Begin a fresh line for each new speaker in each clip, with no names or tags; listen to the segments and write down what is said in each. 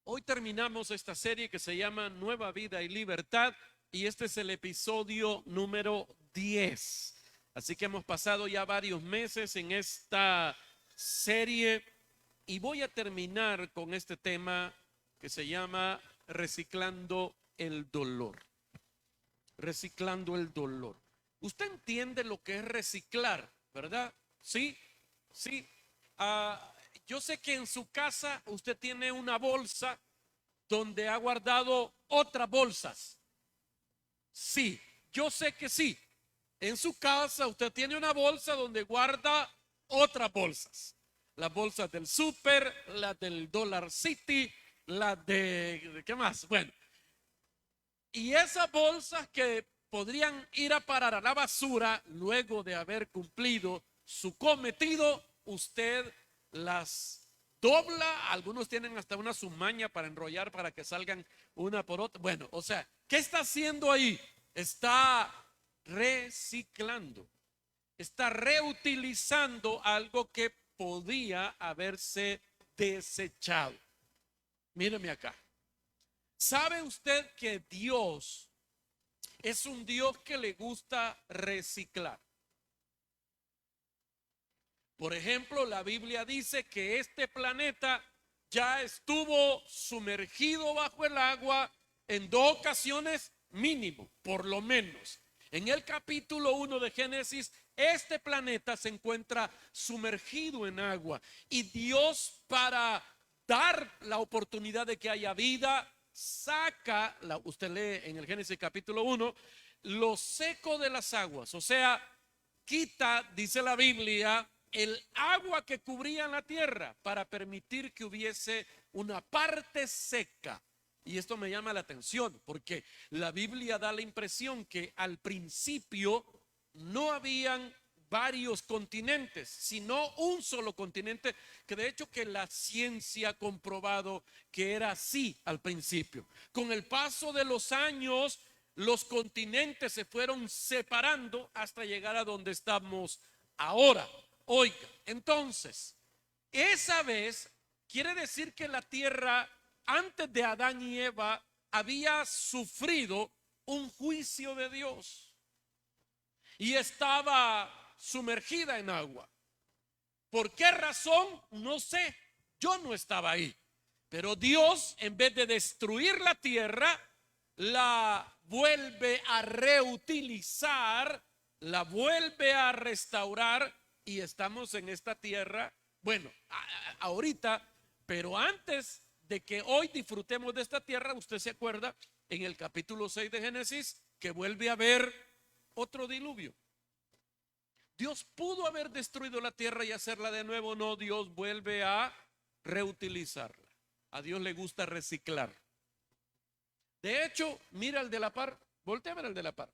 Hoy terminamos esta serie que se llama Nueva Vida y Libertad y este es el episodio número 10. Así que hemos pasado ya varios meses en esta serie y voy a terminar con este tema que se llama Reciclando el dolor. Reciclando el dolor. Usted entiende lo que es reciclar, ¿verdad? Sí, sí. Yo sé que en su casa usted tiene una bolsa donde ha guardado otras bolsas. Sí, yo sé que sí. En su casa usted tiene una bolsa donde guarda otras bolsas. Las bolsas del súper, las del Dollar City, las de ¿qué más? Bueno, y esas bolsas que podrían ir a parar a la basura luego de haber cumplido su cometido, usted las dobla. Algunos tienen hasta una sumaña para enrollar para que salgan una por otra. Bueno, o sea, ¿qué está haciendo ahí? Está reciclando, está reutilizando algo que podía haberse desechado. Míreme acá. ¿Sabe usted que Dios es un Dios que le gusta reciclar? Por ejemplo, la Biblia dice que este planeta ya estuvo sumergido bajo el agua en 2 ocasiones mínimo, por lo menos. En el capítulo 1 de Génesis, este planeta se encuentra sumergido en agua y Dios, para dar la oportunidad de que haya vida, saca, usted lee en el Génesis capítulo 1, lo seco de las aguas, o sea, quita, dice la Biblia, el agua que cubría la tierra para permitir que hubiese una parte seca. Y esto me llama la atención porque la Biblia da la impresión que al principio no habían varios continentes, sino un solo continente, que de hecho que la ciencia ha comprobado que era así al principio. Con el paso de los años, los continentes se fueron separando hasta llegar a donde estamos ahora. Oiga, entonces, esa vez quiere decir que la tierra antes de Adán y Eva había sufrido un juicio de Dios y estaba sumergida en agua. ¿Por qué razón? No sé. Yo no estaba ahí. Pero Dios, en vez de destruir la tierra, la vuelve a reutilizar, la vuelve a restaurar y estamos en esta tierra, bueno, ahorita, pero antes de que hoy disfrutemos de esta tierra, usted se acuerda en el capítulo 6 de Génesis que vuelve a haber otro diluvio. Dios pudo haber destruido la tierra y hacerla de nuevo. No, Dios vuelve a reutilizarla. A Dios le gusta reciclar. De hecho, mira al de la par, voltea a ver al de la par.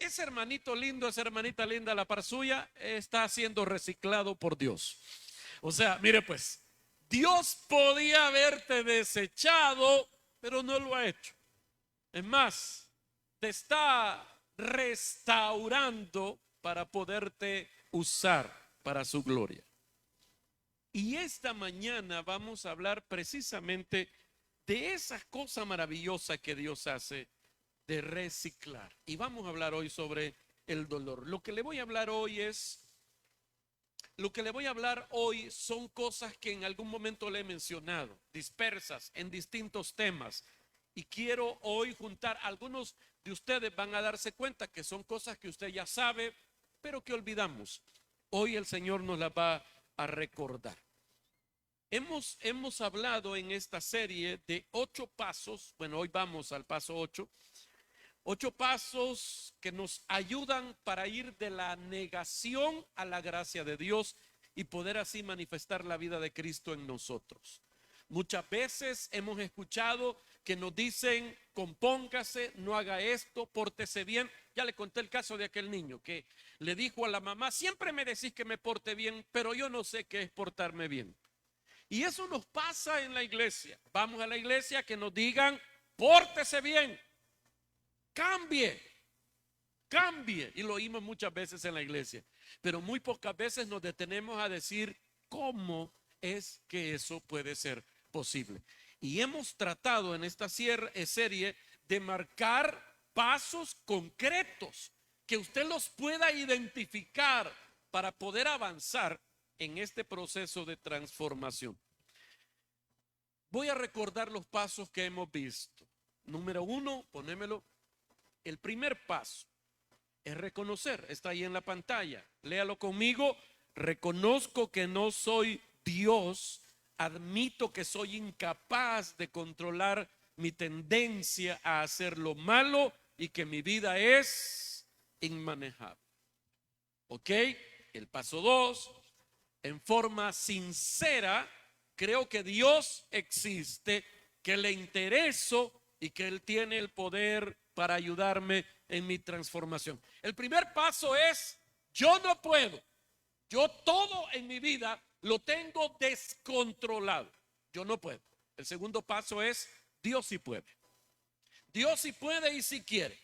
Ese hermanito lindo, esa hermanita linda, la par suya, está siendo reciclado por Dios. O sea, mire pues, Dios podía haberte desechado, pero no lo ha hecho. Es más, te está restaurando para poderte usar para su gloria. Y esta mañana vamos a hablar precisamente de esa cosa maravillosa que Dios hace de reciclar. Y vamos a hablar hoy sobre el dolor. Lo que le voy a hablar hoy son cosas que en algún momento le he mencionado, dispersas en distintos temas. Y quiero hoy juntar, algunos de ustedes van a darse cuenta que son cosas que usted ya sabe, pero que olvidamos. Hoy el Señor nos las va a recordar. Hemos hablado en esta serie de 8 pasos, bueno, hoy vamos al paso 8, 8 pasos que nos ayudan para ir de la negación a la gracia de Dios y poder así manifestar la vida de Cristo en nosotros. Muchas veces hemos escuchado que nos dicen: compóngase, no haga esto, pórtese bien. Ya le conté el caso de aquel niño que le dijo a la mamá: siempre me decís que me porte bien, pero yo no sé qué es portarme bien. Y eso nos pasa en la iglesia. Vamos a la iglesia que nos digan: pórtese bien, cambie, cambie. Y lo oímos muchas veces en la iglesia, pero muy pocas veces nos detenemos a decir cómo es que eso puede ser posible. Y hemos tratado en esta serie de marcar pasos concretos que usted los pueda identificar para poder avanzar en este proceso de transformación. Voy a recordar los pasos que hemos visto. Número 1, ponémelo. El primer paso es reconocer, está ahí en la pantalla, léalo conmigo. Reconozco que no soy Dios, admito que soy incapaz de controlar mi tendencia a hacer lo malo y que mi vida es inmanejable. ¿Ok? El paso 2, en forma sincera, creo que Dios existe, que le intereso y que Él tiene el poder para ayudarme en mi transformación. El primer paso es, yo no puedo. Yo todo en mi vida lo tengo descontrolado. Yo no puedo. El segundo paso es, Dios sí puede. Dios sí puede y sí quiere.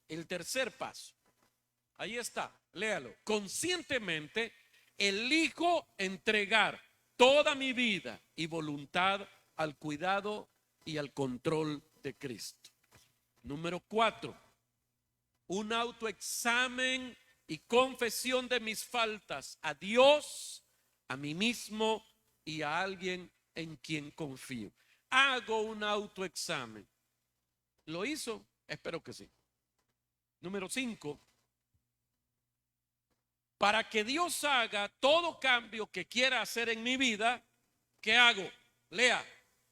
El tercer paso, ahí está, léalo. Conscientemente elijo entregar toda mi vida y voluntad al cuidado y al control de Cristo. Número 4, un autoexamen y confesión de mis faltas a Dios, a mí mismo y a alguien en quien confío. Hago un autoexamen. ¿Lo hizo? Espero que sí. Número 5, para que Dios haga todo cambio que quiera hacer en mi vida, ¿qué hago? Lea,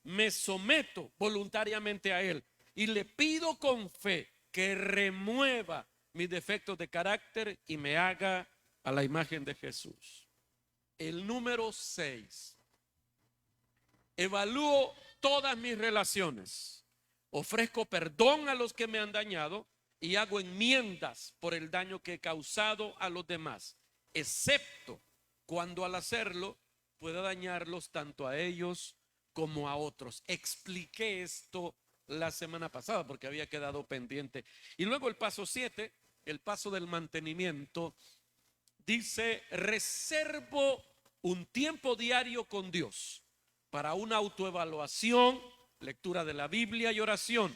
me someto voluntariamente a Él y le pido con fe que remueva mis defectos de carácter y me haga a la imagen de Jesús. El número 6, evalúo todas mis relaciones, ofrezco perdón a los que me han dañado y hago enmiendas por el daño que he causado a los demás, excepto cuando al hacerlo pueda dañarlos tanto a ellos como a otros. Expliqué esto la semana pasada porque había quedado pendiente. Y luego el paso 7, el paso del mantenimiento, dice, reservo un tiempo diario con Dios para una autoevaluación, lectura de la Biblia y oración,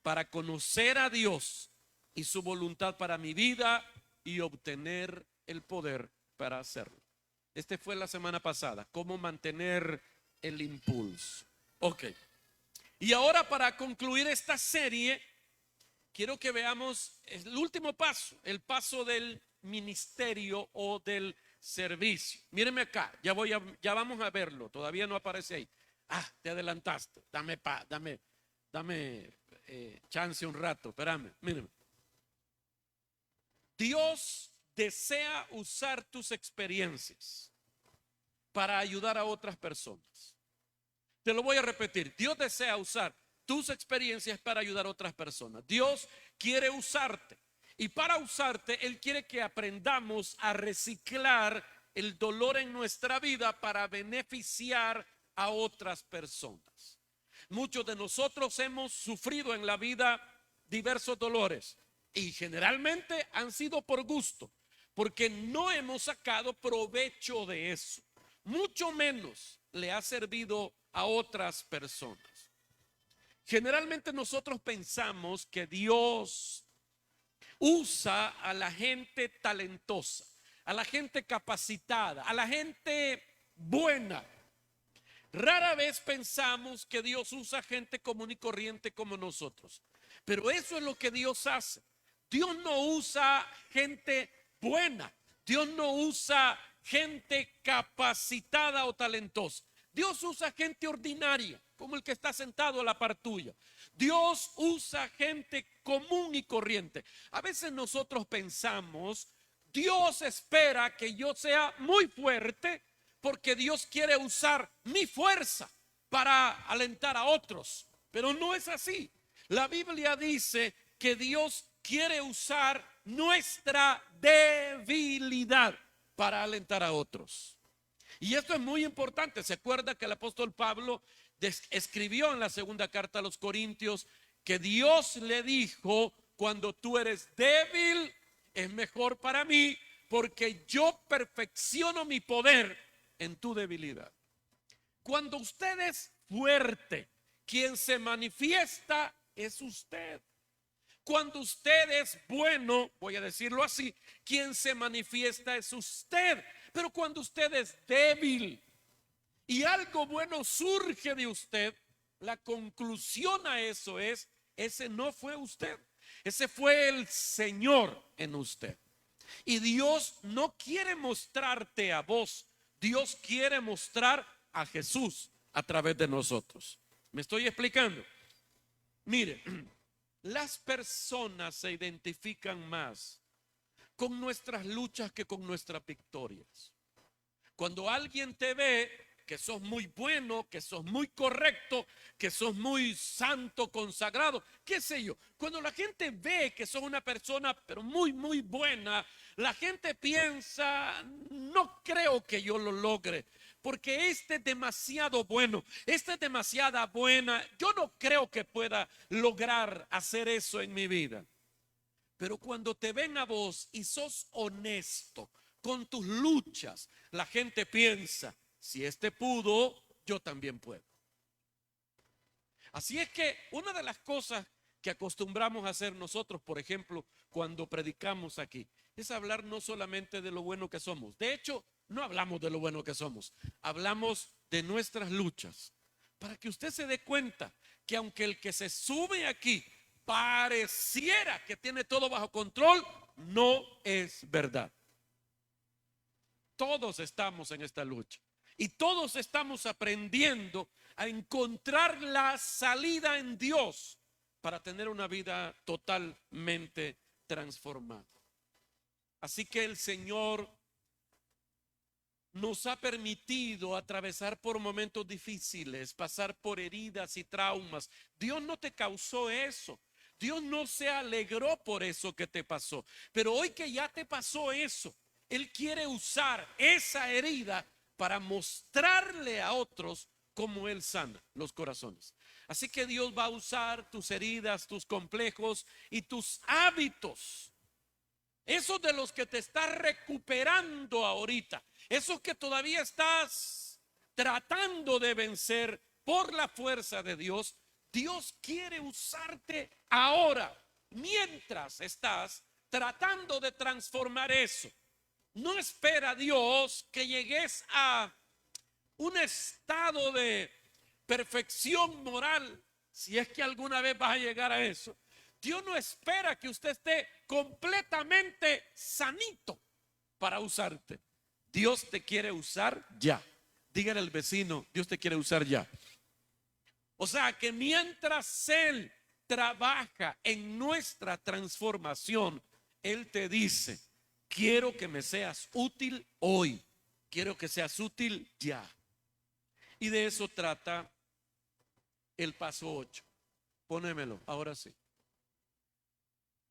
para conocer a Dios y su voluntad para mi vida y obtener el poder para hacerlo. Este fue la semana pasada, cómo mantener el impulso. Ok. Y ahora, para concluir esta serie, quiero que veamos el último paso, el paso del ministerio o del servicio. Mírenme acá, ya vamos a verlo, todavía no aparece ahí. Te adelantaste, dame chance un rato, espérame, mírenme. Dios desea usar tus experiencias para ayudar a otras personas. Te lo voy a repetir. Dios desea usar tus experiencias para ayudar a otras personas. Dios quiere usarte. Y para usarte, Él quiere que aprendamos a reciclar el dolor en nuestra vida para beneficiar a otras personas. Muchos de nosotros hemos sufrido en la vida diversos dolores y generalmente han sido por gusto, porque no hemos sacado provecho de eso. Mucho menos le ha servido a otras personas. Generalmente nosotros pensamos que Dios usa a la gente talentosa, a la gente capacitada, a la gente buena. Rara vez pensamos que Dios usa gente común y corriente como nosotros. Pero eso es lo que Dios hace. Dios no usa gente buena. Dios no usa gente capacitada o talentosa. Dios usa gente ordinaria, como el que está sentado a la par tuya. Dios usa gente común y corriente. A veces nosotros pensamos, Dios espera que yo sea muy fuerte porque Dios quiere usar mi fuerza para alentar a otros. Pero no es así. La Biblia dice que Dios quiere usar nuestra debilidad para alentar a otros. Y esto es muy importante. ¿Se acuerda que el apóstol Pablo escribió en la segunda carta a los Corintios que Dios le dijo, cuando tú eres débil, es mejor para mí porque yo perfecciono mi poder en tu debilidad? Cuando usted es fuerte, quien se manifiesta es usted. Cuando usted es bueno, voy a decirlo así, quien se manifiesta es usted. Pero cuando usted es débil y algo bueno surge de usted, la conclusión a eso es, ese no fue usted, ese fue el Señor en usted. Y Dios no quiere mostrarte a vos, Dios quiere mostrar a Jesús a través de nosotros. ¿Me estoy explicando? Mire, las personas se identifican más con nuestras luchas que con nuestras victorias. Cuando alguien te ve que sos muy bueno, que sos muy correcto, que sos muy santo, consagrado, qué sé yo. Cuando la gente ve que sos una persona pero muy, muy buena, la gente piensa, no creo que yo lo logre, porque este es demasiado bueno, esta es demasiada buena, yo no creo que pueda lograr hacer eso en mi vida. Pero cuando te ven a vos y sos honesto con tus luchas, la gente piensa, si este pudo, yo también puedo. Así es que una de las cosas que acostumbramos a hacer nosotros, por ejemplo, cuando predicamos aquí, es hablar no solamente de lo bueno que somos. De hecho, no hablamos de lo bueno que somos, hablamos de nuestras luchas, para que usted se dé cuenta que aunque el que se sube aquí pareciera que tiene todo bajo control, no es verdad. Todos estamos en esta lucha y todos estamos aprendiendo a encontrar la salida en Dios para tener una vida totalmente transformada. Así que el Señor nos ha permitido atravesar por momentos difíciles, pasar por heridas y traumas. Dios no te causó eso. Dios no se alegró por eso que te pasó. Pero hoy que ya te pasó eso, Él quiere usar esa herida para mostrarle a otros cómo Él sana los corazones. Así que Dios va a usar tus heridas, tus complejos y tus hábitos. Esos de los que te estás recuperando ahorita, esos que todavía estás tratando de vencer por la fuerza de Dios, Dios quiere usarte ahora, mientras estás tratando de transformar eso. No espera Dios que llegues a un estado de perfección moral, si es que alguna vez vas a llegar a eso. Dios no espera que usted esté completamente sanito para usarte. Dios te quiere usar ya. Dígale al vecino, Dios te quiere usar ya. O sea que mientras Él trabaja en nuestra transformación, Él te dice, quiero que me seas útil hoy, quiero que seas útil ya. Y de eso trata el paso 8. Pónemelo, ahora sí.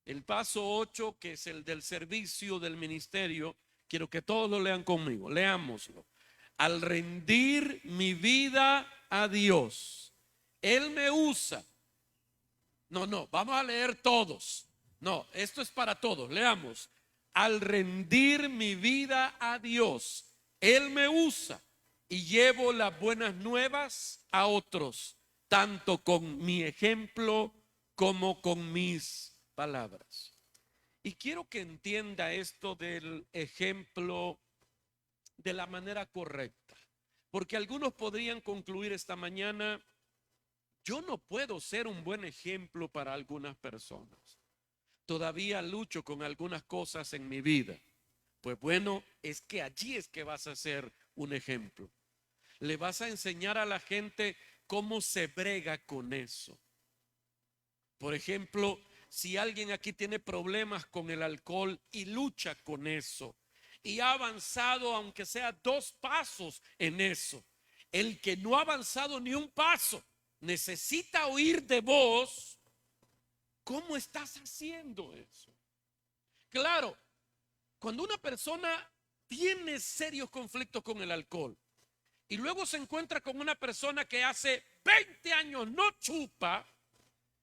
El paso 8, que es el del servicio del ministerio, quiero que todos lo lean conmigo, leámoslo. Al rendir mi vida a Dios, Él me usa. No, vamos a leer todos. No, esto es para todos, leamos. Al rendir mi vida a Dios, Él me usa y llevo las buenas nuevas a otros, tanto con mi ejemplo como con mis palabras. Y quiero que entienda esto del ejemplo de la manera correcta, porque algunos podrían concluir esta mañana, yo no puedo ser un buen ejemplo para algunas personas. Todavía lucho con algunas cosas en mi vida. Pues bueno, es que allí es que vas a ser un ejemplo. Le vas a enseñar a la gente cómo se brega con eso. Por ejemplo, si alguien aquí tiene problemas con el alcohol y lucha con eso y ha avanzado aunque sea 2 pasos en eso, el que no ha avanzado ni un paso necesita oír de vos cómo estás haciendo eso. Claro, cuando una persona tiene serios conflictos con el alcohol y luego se encuentra con una persona que hace 20 años no chupa,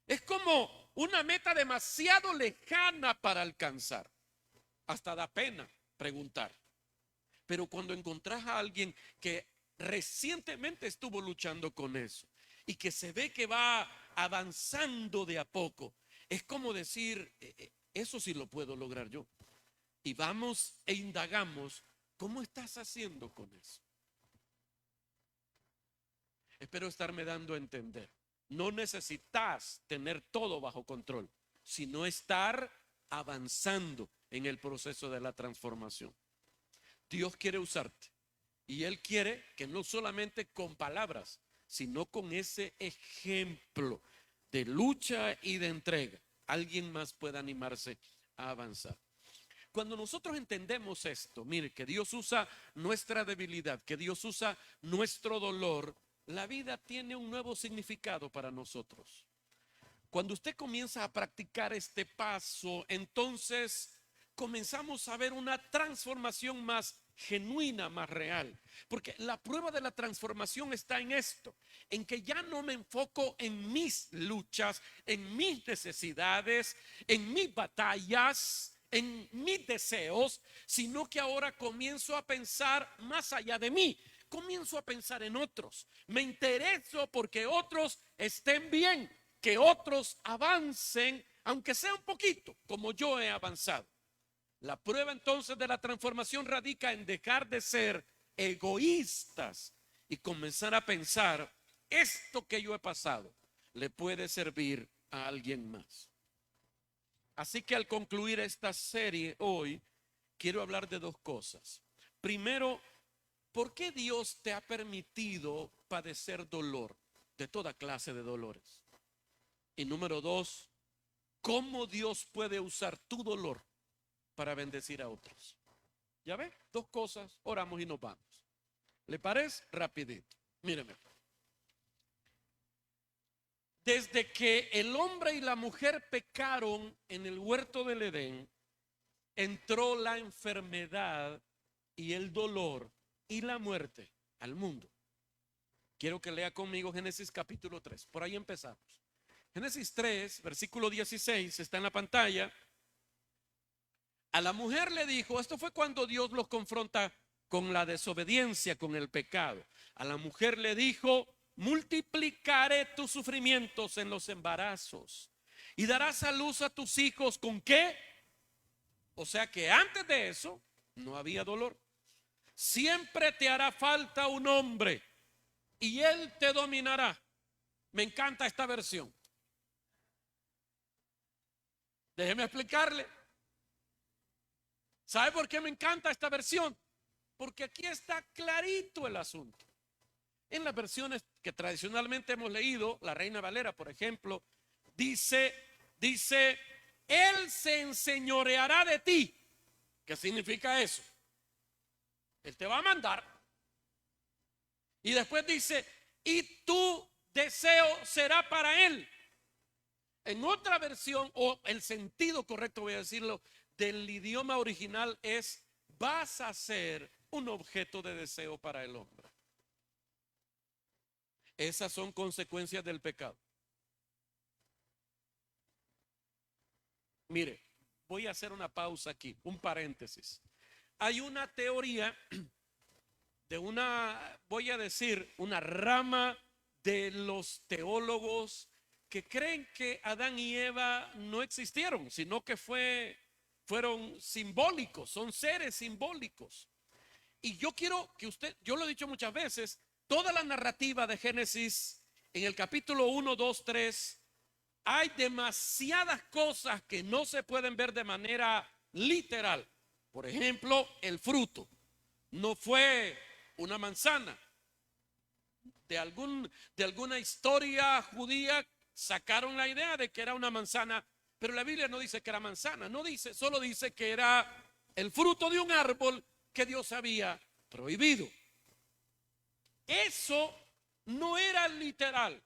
es como una meta demasiado lejana para alcanzar. Hasta da pena preguntar. Pero cuando encontrás a alguien que recientemente estuvo luchando con eso y que se ve que va avanzando de a poco, es como decir, eso sí lo puedo lograr yo. Y vamos e indagamos, ¿cómo estás haciendo con eso? Espero estarme dando a entender. No necesitas tener todo bajo control, sino estar avanzando en el proceso de la transformación. Dios quiere usarte y Él quiere que no solamente con palabras, sino con ese ejemplo de lucha y de entrega, alguien más pueda animarse a avanzar. Cuando nosotros entendemos esto, mire, que Dios usa nuestra debilidad, que Dios usa nuestro dolor, la vida tiene un nuevo significado para nosotros. Cuando usted comienza a practicar este paso, entonces comenzamos a ver una transformación más genuina, más real. Porque la prueba de la transformación está en esto, en que ya no me enfoco en mis luchas, en mis necesidades, en mis batallas, en mis deseos, sino que ahora comienzo a pensar más allá de mí. Comienzo a pensar en otros. Me intereso porque otros estén bien, que otros avancen, aunque sea un poquito, como yo he avanzado. La prueba entonces de la transformación radica en dejar de ser egoístas y comenzar a pensar, esto que yo he pasado le puede servir a alguien más. Así que al concluir esta serie hoy, quiero hablar de dos cosas. Primero, ¿por qué Dios te ha permitido padecer dolor, de toda clase de dolores? Y número dos, ¿cómo Dios puede usar tu dolor para bendecir a otros? ¿Ya ve? Dos cosas, oramos y nos vamos. ¿Le parece? Rapidito. Míreme. Desde que el hombre y la mujer pecaron en el huerto del Edén, entró la enfermedad y el dolor y la muerte al mundo. Quiero que lea conmigo Génesis capítulo 3. Por ahí empezamos. Génesis 3, versículo 16, está en la pantalla. A la mujer le dijo, esto fue cuando Dios los confronta con la desobediencia, con el pecado. A la mujer le dijo, multiplicaré tus sufrimientos en los embarazos y darás a luz a tus hijos. ¿Con qué? O sea que antes de eso no había dolor. Siempre te hará falta un hombre y él te dominará. Me encanta esta versión. Déjeme explicarle. ¿Sabe por qué me encanta esta versión? Porque aquí está clarito el asunto. En las versiones que tradicionalmente hemos leído, la Reina Valera, por ejemplo, dice, Él se enseñoreará de ti. ¿Qué significa eso? Él te va a mandar. Y después dice, y tu deseo será para Él. En otra versión, o el sentido correcto, voy a decirlo, del idioma original es, vas a ser un objeto de deseo para el hombre. Esas son consecuencias del pecado. Mire, voy a hacer una pausa aquí, un paréntesis. Hay una teoría de voy a decir, una rama de los teólogos que creen que Adán y Eva no existieron, sino que fueron simbólicos, son seres simbólicos. Y yo quiero que usted, yo lo he dicho muchas veces, toda la narrativa de Génesis, en el capítulo 1, 2, 3, hay demasiadas cosas que no se pueden ver de manera literal. Por ejemplo, el fruto no fue una manzana. De alguna historia judía sacaron la idea de que era una manzana, pero la Biblia no dice que era manzana, no dice, solo dice que era el fruto de un árbol que Dios había prohibido. Eso no era literal.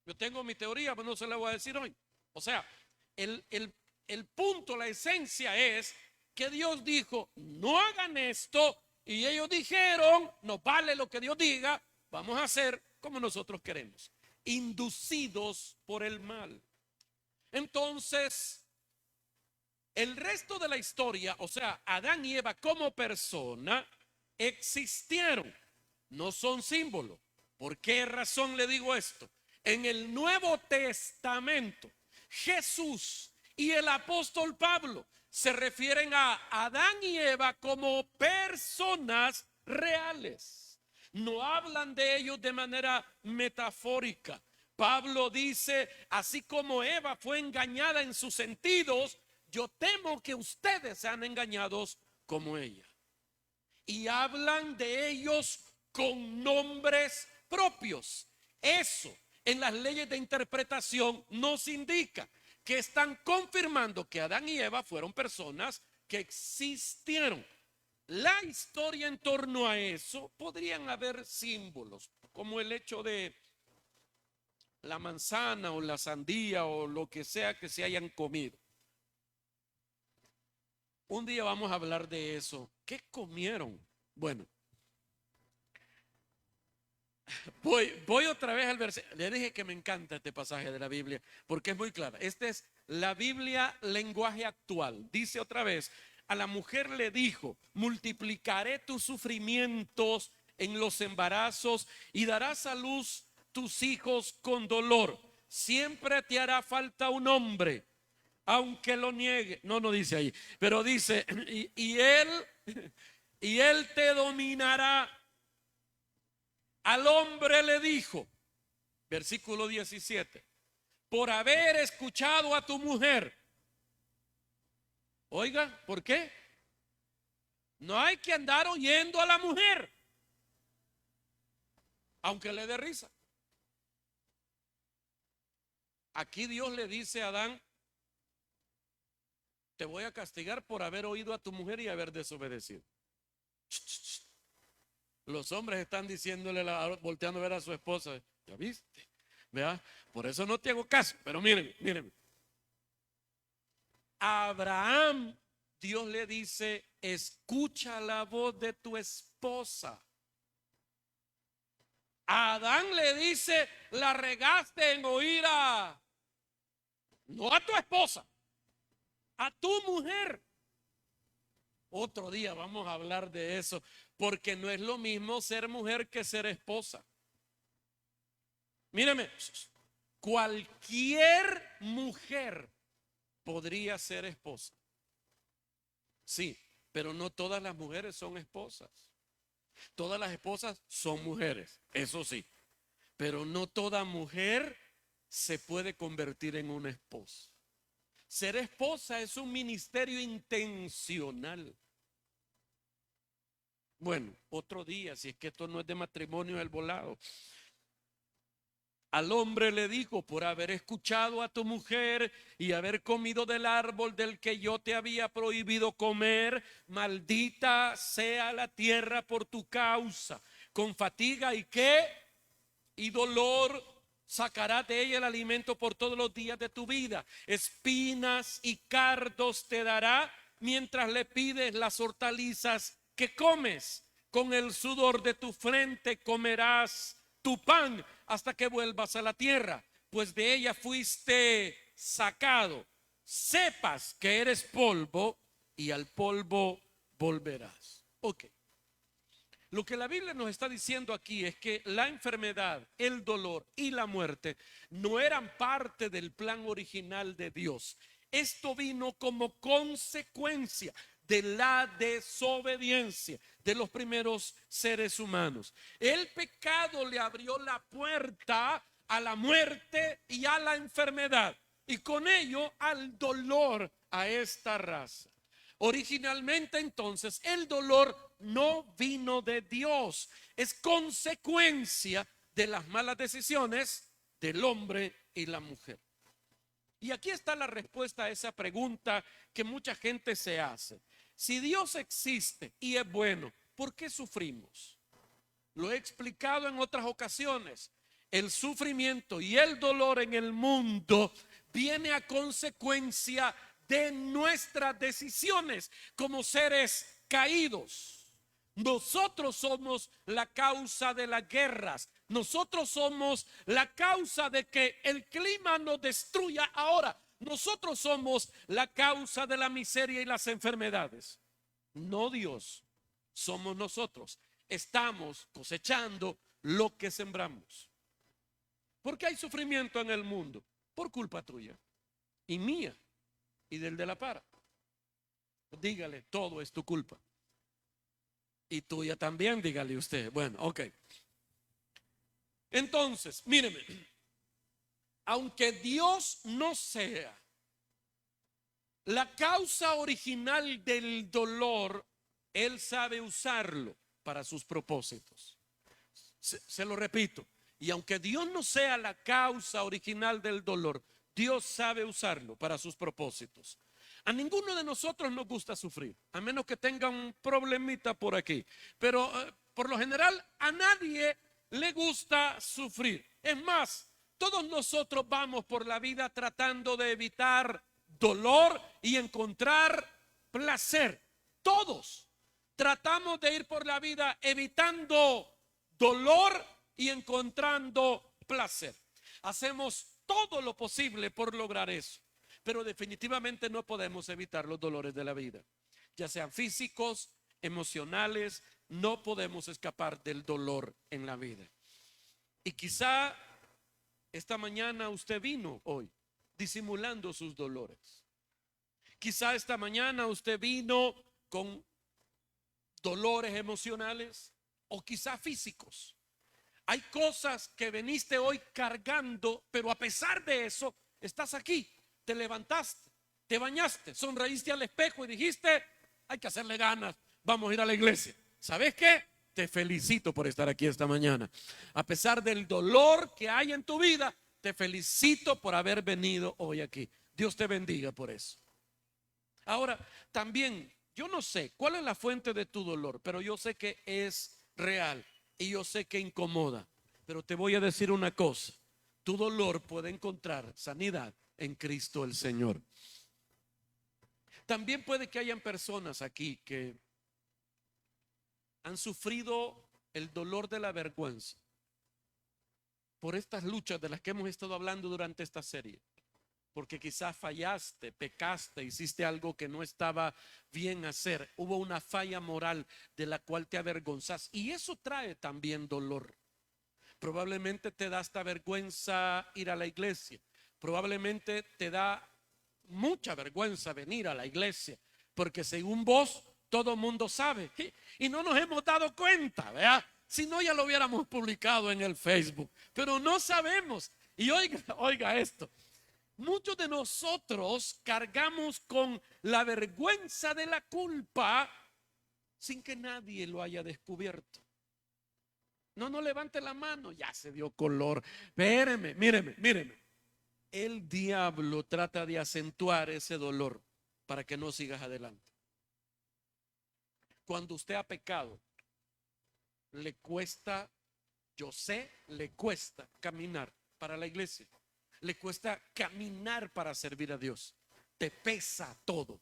Yo tengo mi teoría, pero no se la voy a decir hoy. O sea, el punto, la esencia es que Dios dijo, no hagan esto, y ellos dijeron, no vale lo que Dios diga, vamos a hacer como nosotros queremos, inducidos por el mal. Entonces, el resto de la historia, o sea, Adán y Eva como persona, existieron. no son símbolos. ¿Por qué razón le digo esto? En el Nuevo Testamento, Jesús y el apóstol Pablo se refieren a Adán y Eva como personas reales. No hablan de ellos de manera metafórica. Pablo dice, así como Eva fue engañada en sus sentidos, yo temo que ustedes sean engañados como ella. Y hablan de ellos con nombres propios. Eso en las leyes de interpretación nos indica que están confirmando que Adán y Eva fueron personas que existieron. La historia en torno a eso podrían haber símbolos, como el hecho de la manzana o la sandía o lo que sea que se hayan comido. Un día vamos a hablar de eso. ¿Qué comieron? Bueno, voy otra vez al versículo. Le dije que me encanta este pasaje de la Biblia porque es muy claro. Esta es la Biblia lenguaje actual. Dice otra vez, a la mujer le dijo, multiplicaré tus sufrimientos en los embarazos y darás a luz tus hijos con dolor. Siempre te hará falta un hombre, aunque lo niegue. No dice ahí, pero dice, y él te dominará. Al hombre le dijo, versículo 17, por haber escuchado a tu mujer. Oiga, ¿por qué? No hay que andar oyendo a la mujer, aunque le dé risa. Aquí Dios le dice a Adán, te voy a castigar por haber oído a tu mujer y haber desobedecido. Los hombres están diciéndole, volteando a ver a su esposa, ¿ya viste? ¿Vea? Por eso no te hago caso. Pero miren. A Abraham, Dios le dice, escucha la voz de tu esposa. A Adán le dice, la regaste en oír no a tu esposa, a tu mujer. Otro día vamos a hablar de eso, porque no es lo mismo ser mujer que ser esposa. Míreme, cualquier mujer podría ser esposa. Sí, pero no todas las mujeres son esposas. Todas las esposas son mujeres, eso sí. Pero no toda mujer se puede convertir en una esposa. Ser esposa es un ministerio intencional. Bueno, otro día, si es que esto no es de matrimonio, es el volado. Al hombre le dijo, por haber escuchado a tu mujer y haber comido del árbol del que yo te había prohibido comer, maldita sea la tierra por tu causa. Con fatiga y qué, y dolor sacarás de ella el alimento por todos los días de tu vida. Espinas y cardos te dará mientras le pides las hortalizas que comes. Con el sudor de tu frente comerás tu pan hasta que vuelvas a la tierra, pues de ella fuiste sacado. Sepas que eres polvo y al polvo volverás. Ok. Lo que la Biblia nos está diciendo aquí es que la enfermedad, el dolor y la muerte no eran parte del plan original de Dios. Esto vino como consecuencia de la desobediencia de los primeros seres humanos. El pecado le abrió la puerta a la muerte y a la enfermedad, y con ello al dolor a esta raza. Originalmente entonces el dolor no vino de Dios, es consecuencia de las malas decisiones del hombre y la mujer. Y aquí está la respuesta a esa pregunta que mucha gente se hace. Si Dios existe y es bueno, ¿por qué sufrimos? Lo he explicado en otras ocasiones. El sufrimiento y el dolor en el mundo viene a consecuencia de nuestras decisiones como seres caídos. Nosotros somos la causa de las guerras. Nosotros somos la causa de que el clima nos destruya ahora. Nosotros somos la causa de la miseria y las enfermedades. No Dios, somos nosotros. estamos cosechando lo que sembramos. ¿Por qué hay sufrimiento en el mundo? Por culpa tuya y mía y del de la par. Dígale, todo es tu culpa. Y tuya también, dígale usted. Bueno, ok. Entonces, míreme, aunque Dios no sea la causa original del dolor, Él sabe usarlo para sus propósitos. Se lo repito. Y aunque Dios no sea la causa original del dolor, Dios sabe usarlo para sus propósitos. A ninguno de nosotros nos gusta sufrir, a menos que tenga un problemita por aquí. Pero por lo general a nadie le gusta sufrir. Es más, todos nosotros vamos por la vida tratando de evitar dolor y encontrar placer. Todos tratamos de ir por la vida evitando dolor y encontrando placer. Hacemos todo lo posible por lograr eso, pero definitivamente no podemos evitar los dolores de la vida, ya sean físicos, emocionales. No podemos escapar del dolor en la vida. Y quizá esta mañana usted vino hoy disimulando sus dolores. Quizá esta mañana usted vino con dolores emocionales o quizá físicos. Hay cosas que veniste hoy cargando, pero a pesar de eso estás aquí. Te levantaste, te bañaste, sonreíste al espejo y dijiste: hay que hacerle ganas, vamos a ir a la iglesia. ¿Sabes qué? Te felicito por estar aquí esta mañana. A pesar del dolor que hay en tu vida, te felicito por haber venido hoy aquí. Dios te bendiga por eso. Ahora, también, yo no sé cuál es la fuente de tu dolor, pero yo sé que es real y yo sé que incomoda. Pero te voy a decir una cosa: tu dolor puede encontrar sanidad en Cristo el Señor. También puede que hayan personas aquí que han sufrido el dolor de la vergüenza por estas luchas de las que hemos estado hablando durante esta serie. Porque quizás fallaste, pecaste, hiciste algo que no estaba bien hacer. Hubo una falla moral de la cual te avergonzas. Y eso trae también dolor. Probablemente te da hasta vergüenza ir a la iglesia. Probablemente te da mucha vergüenza venir a la iglesia. Porque según vos, todo el mundo sabe. Y no nos hemos dado cuenta, ¿verdad? Si no, ya lo hubiéramos publicado en el Facebook. Pero no sabemos. Y oiga esto. Muchos de nosotros cargamos con la vergüenza de la culpa sin que nadie lo haya descubierto. No levante la mano, ya se dio color. Espéreme, míreme. El diablo trata de acentuar ese dolor para que no sigas adelante. Cuando usted ha pecado, le cuesta, yo sé, le cuesta caminar para la iglesia. Le cuesta caminar para servir a Dios. Te pesa todo.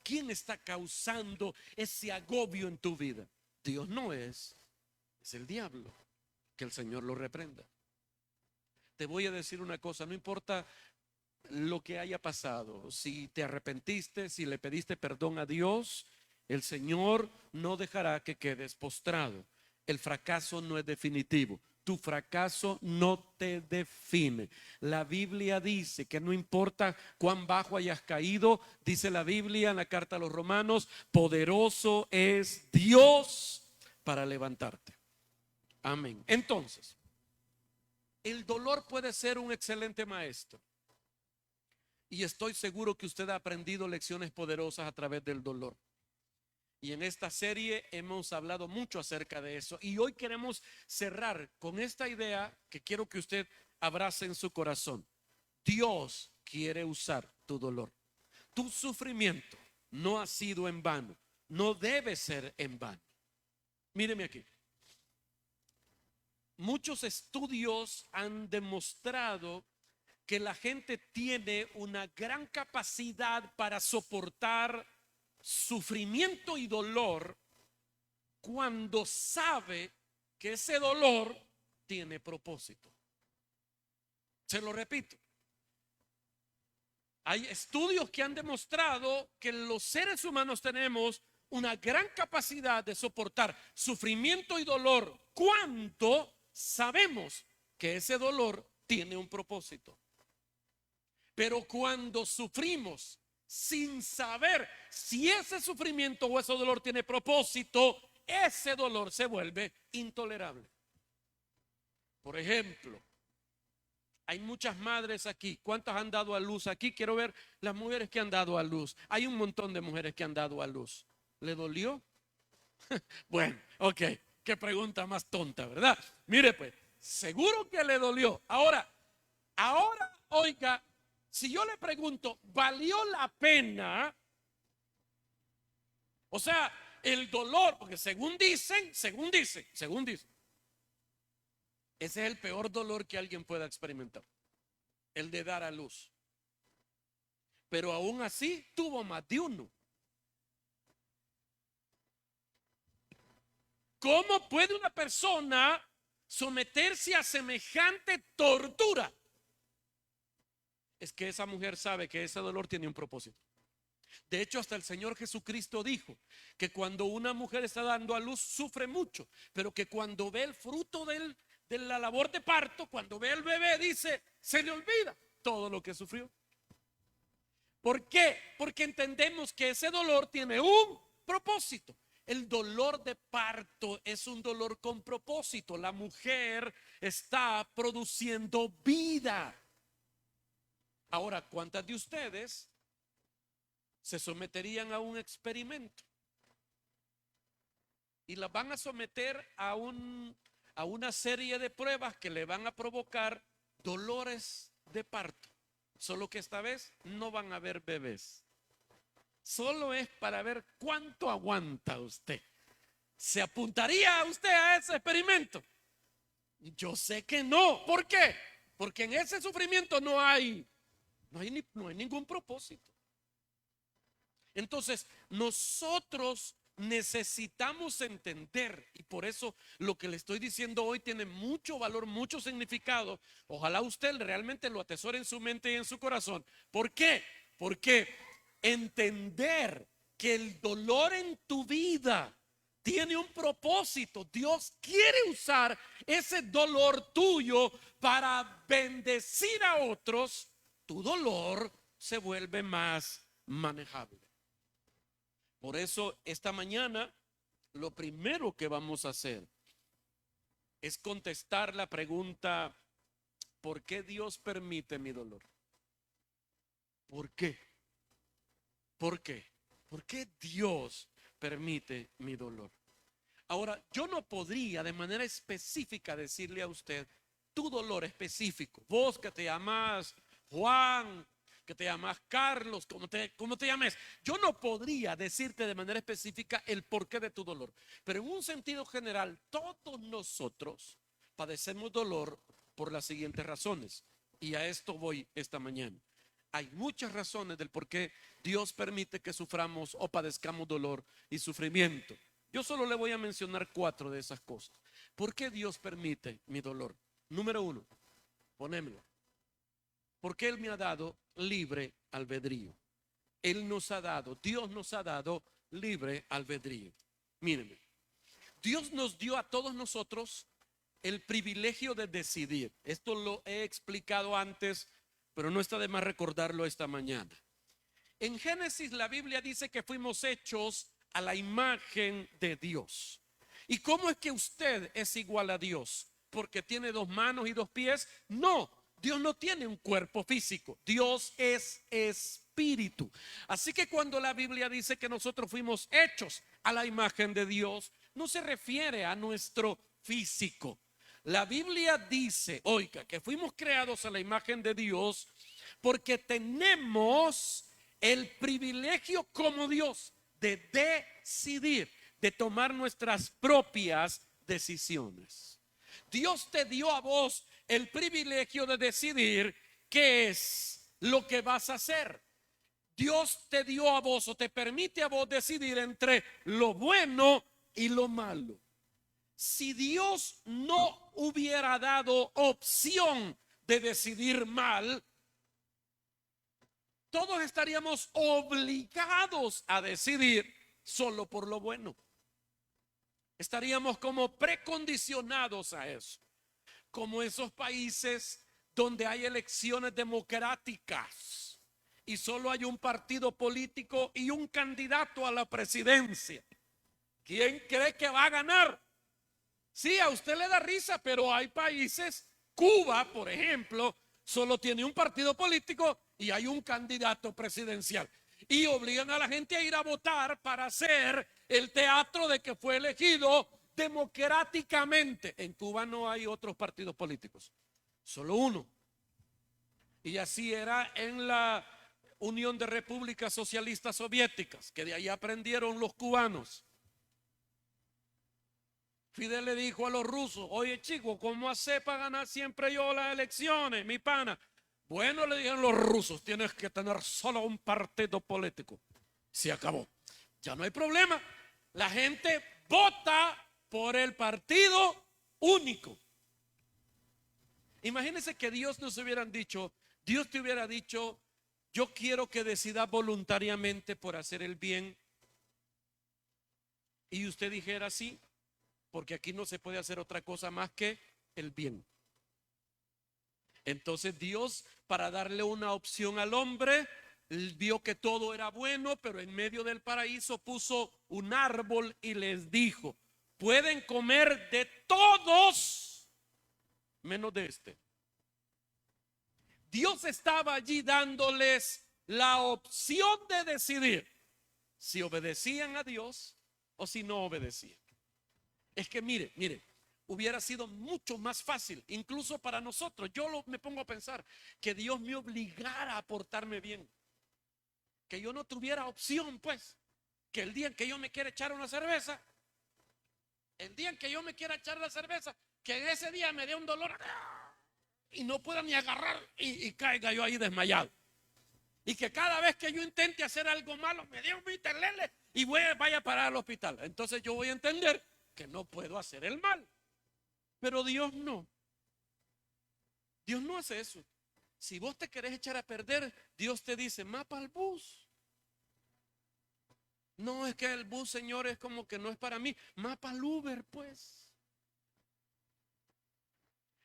¿Quién está causando ese agobio en tu vida? Dios no es el diablo. Que el Señor lo reprenda. Te voy a decir una cosa: no importa lo que haya pasado, si te arrepentiste, si le pediste perdón a Dios, el Señor no dejará que quedes postrado. El fracaso no es definitivo. Tu fracaso no te define. La Biblia dice que no importa cuán bajo hayas caído, dice la Biblia en la carta a los Romanos: poderoso es Dios para levantarte. Amén. Entonces, el dolor puede ser un excelente maestro. Y estoy seguro que usted ha aprendido lecciones poderosas a través del dolor. Y en esta serie hemos hablado mucho acerca de eso. Y hoy queremos cerrar con esta idea que quiero que usted abrace en su corazón. Dios quiere usar tu dolor. Tu sufrimiento no ha sido en vano. No debe ser en vano. Míreme aquí. Muchos estudios han demostrado que la gente tiene una gran capacidad para soportar sufrimiento y dolor cuando sabe que ese dolor tiene propósito. Se lo repito. Hay estudios que han demostrado que los seres humanos tenemos una gran capacidad de soportar sufrimiento y dolor cuando sabemos que ese dolor tiene un propósito. Pero cuando sufrimos sin saber si ese sufrimiento o ese dolor tiene propósito, ese dolor se vuelve intolerable. Por ejemplo, hay muchas madres aquí. ¿Cuántas han dado a luz aquí? Quiero ver las mujeres que han dado a luz. Hay un montón de mujeres que han dado a luz. ¿Le dolió? Bueno, ok. Qué pregunta más tonta, ¿verdad? Mire pues, seguro que le dolió. Ahora, oiga, si yo le pregunto, ¿valió la pena? O sea, el dolor, porque según dicen, ese es el peor dolor que alguien pueda experimentar, el de dar a luz. Pero aún así tuvo más de uno. ¿Cómo puede una persona someterse a semejante tortura? Es que esa mujer sabe que ese dolor tiene un propósito. De hecho, hasta el Señor Jesucristo dijo que cuando una mujer está dando a luz sufre mucho, pero que cuando ve el fruto de la labor de parto, cuando ve el bebé, dice, se le olvida todo lo que sufrió. ¿Por qué? Porque entendemos que ese dolor tiene un propósito. El dolor de parto es un dolor con propósito. La mujer está produciendo vida. Ahora, ¿cuántas de ustedes se someterían a un experimento? Y las van a someter a una serie de pruebas que le van a provocar dolores de parto. Solo que esta vez no van a haber bebés. Solo es para ver cuánto aguanta usted. ¿Se apuntaría usted a ese experimento? Yo sé que no. ¿Por qué? Porque en ese sufrimiento no hay ningún propósito. Entonces, nosotros necesitamos entender, y por eso lo que le estoy diciendo hoy tiene mucho valor, mucho significado. Ojalá usted realmente lo atesore en su mente y en su corazón. ¿Por qué? Porque entender que el dolor en tu vida tiene un propósito. Dios quiere usar ese dolor tuyo para bendecir a otros. Tu dolor se vuelve más manejable. Por eso esta mañana lo primero que vamos a hacer es contestar la pregunta: ¿por qué Dios permite mi dolor? ¿Por qué? ¿Por qué? ¿Por qué Dios permite mi dolor? Ahora, yo no podría de manera específica decirle a usted tu dolor específico. Vos que te llamas Juan, que te llamas Carlos, como te llames, yo no podría decirte de manera específica el porqué de tu dolor. Pero en un sentido general, todos nosotros padecemos dolor por las siguientes razones. Y a esto voy esta mañana. Hay muchas razones del por qué Dios permite que suframos o padezcamos dolor y sufrimiento. Yo solo le voy a mencionar 4 de esas cosas. ¿Por qué Dios permite mi dolor? Número 1, ponémelo. Porque Él me ha dado libre albedrío. Dios nos ha dado libre albedrío. Mírenme, Dios nos dio a todos nosotros el privilegio de decidir. Esto lo he explicado antes, pero no está de más recordarlo esta mañana. En Génesis la Biblia dice que fuimos hechos a la imagen de Dios. ¿Y cómo es que usted es igual a Dios? ¿Porque tiene 2 manos y 2 pies? No, Dios no tiene un cuerpo físico. Dios es espíritu. Así que cuando la Biblia dice que nosotros fuimos hechos a la imagen de Dios, no se refiere a nuestro físico. La Biblia dice, oiga, que fuimos creados a la imagen de Dios porque tenemos el privilegio como Dios de decidir, de tomar nuestras propias decisiones. Dios te dio a vos el privilegio de decidir qué es lo que vas a hacer. Dios te dio a vos o te permite a vos decidir entre lo bueno y lo malo. Si Dios no hubiera dado opción de decidir mal, todos estaríamos obligados a decidir solo por lo bueno. Estaríamos como precondicionados a eso, como esos países donde hay elecciones democráticas y solo hay un partido político y un candidato a la presidencia. ¿Quién cree que va a ganar? Sí, a usted le da risa, pero hay países, Cuba, por ejemplo, solo tiene un partido político y hay un candidato presidencial. Y obligan a la gente a ir a votar para hacer el teatro de que fue elegido democráticamente. En Cuba no hay otros partidos políticos, solo uno. Y así era en la Unión de Repúblicas Socialistas Soviéticas, que de ahí aprendieron los cubanos. Fidel le dijo a los rusos: oye, chicos, ¿cómo hacer para ganar siempre yo las elecciones, mi pana? Bueno, le dijeron los rusos, tienes que tener solo un partido político. Se acabó. Ya no hay problema. La gente vota por el partido único. Imagínense que Dios te hubiera dicho: yo quiero que decidas voluntariamente por hacer el bien. Y usted dijera sí, porque aquí no se puede hacer otra cosa más que el bien. Entonces Dios, para darle una opción al hombre, vio que todo era bueno, pero en medio del paraíso puso un árbol y les dijo: pueden comer de todos menos de este. Dios estaba allí dándoles la opción de decidir si obedecían a Dios o si no obedecían. Es que mire, hubiera sido mucho más fácil, incluso para nosotros. Me pongo a pensar que Dios me obligara a portarme bien, que yo no tuviera opción, pues, que el día en que yo me quiera echar una cerveza, que en ese día me dé un dolor y no pueda ni agarrar y caiga yo ahí desmayado. Y que cada vez que yo intente hacer algo malo me dé un vitelele y vaya a parar al hospital. Entonces yo voy a entender que no puedo hacer el mal. Pero Dios no. Dios no hace eso. Si vos te querés echar a perder, Dios te dice: mapa al bus. No, es que el bus, Señor, es como que no es para mí. Mapa al Uber, pues.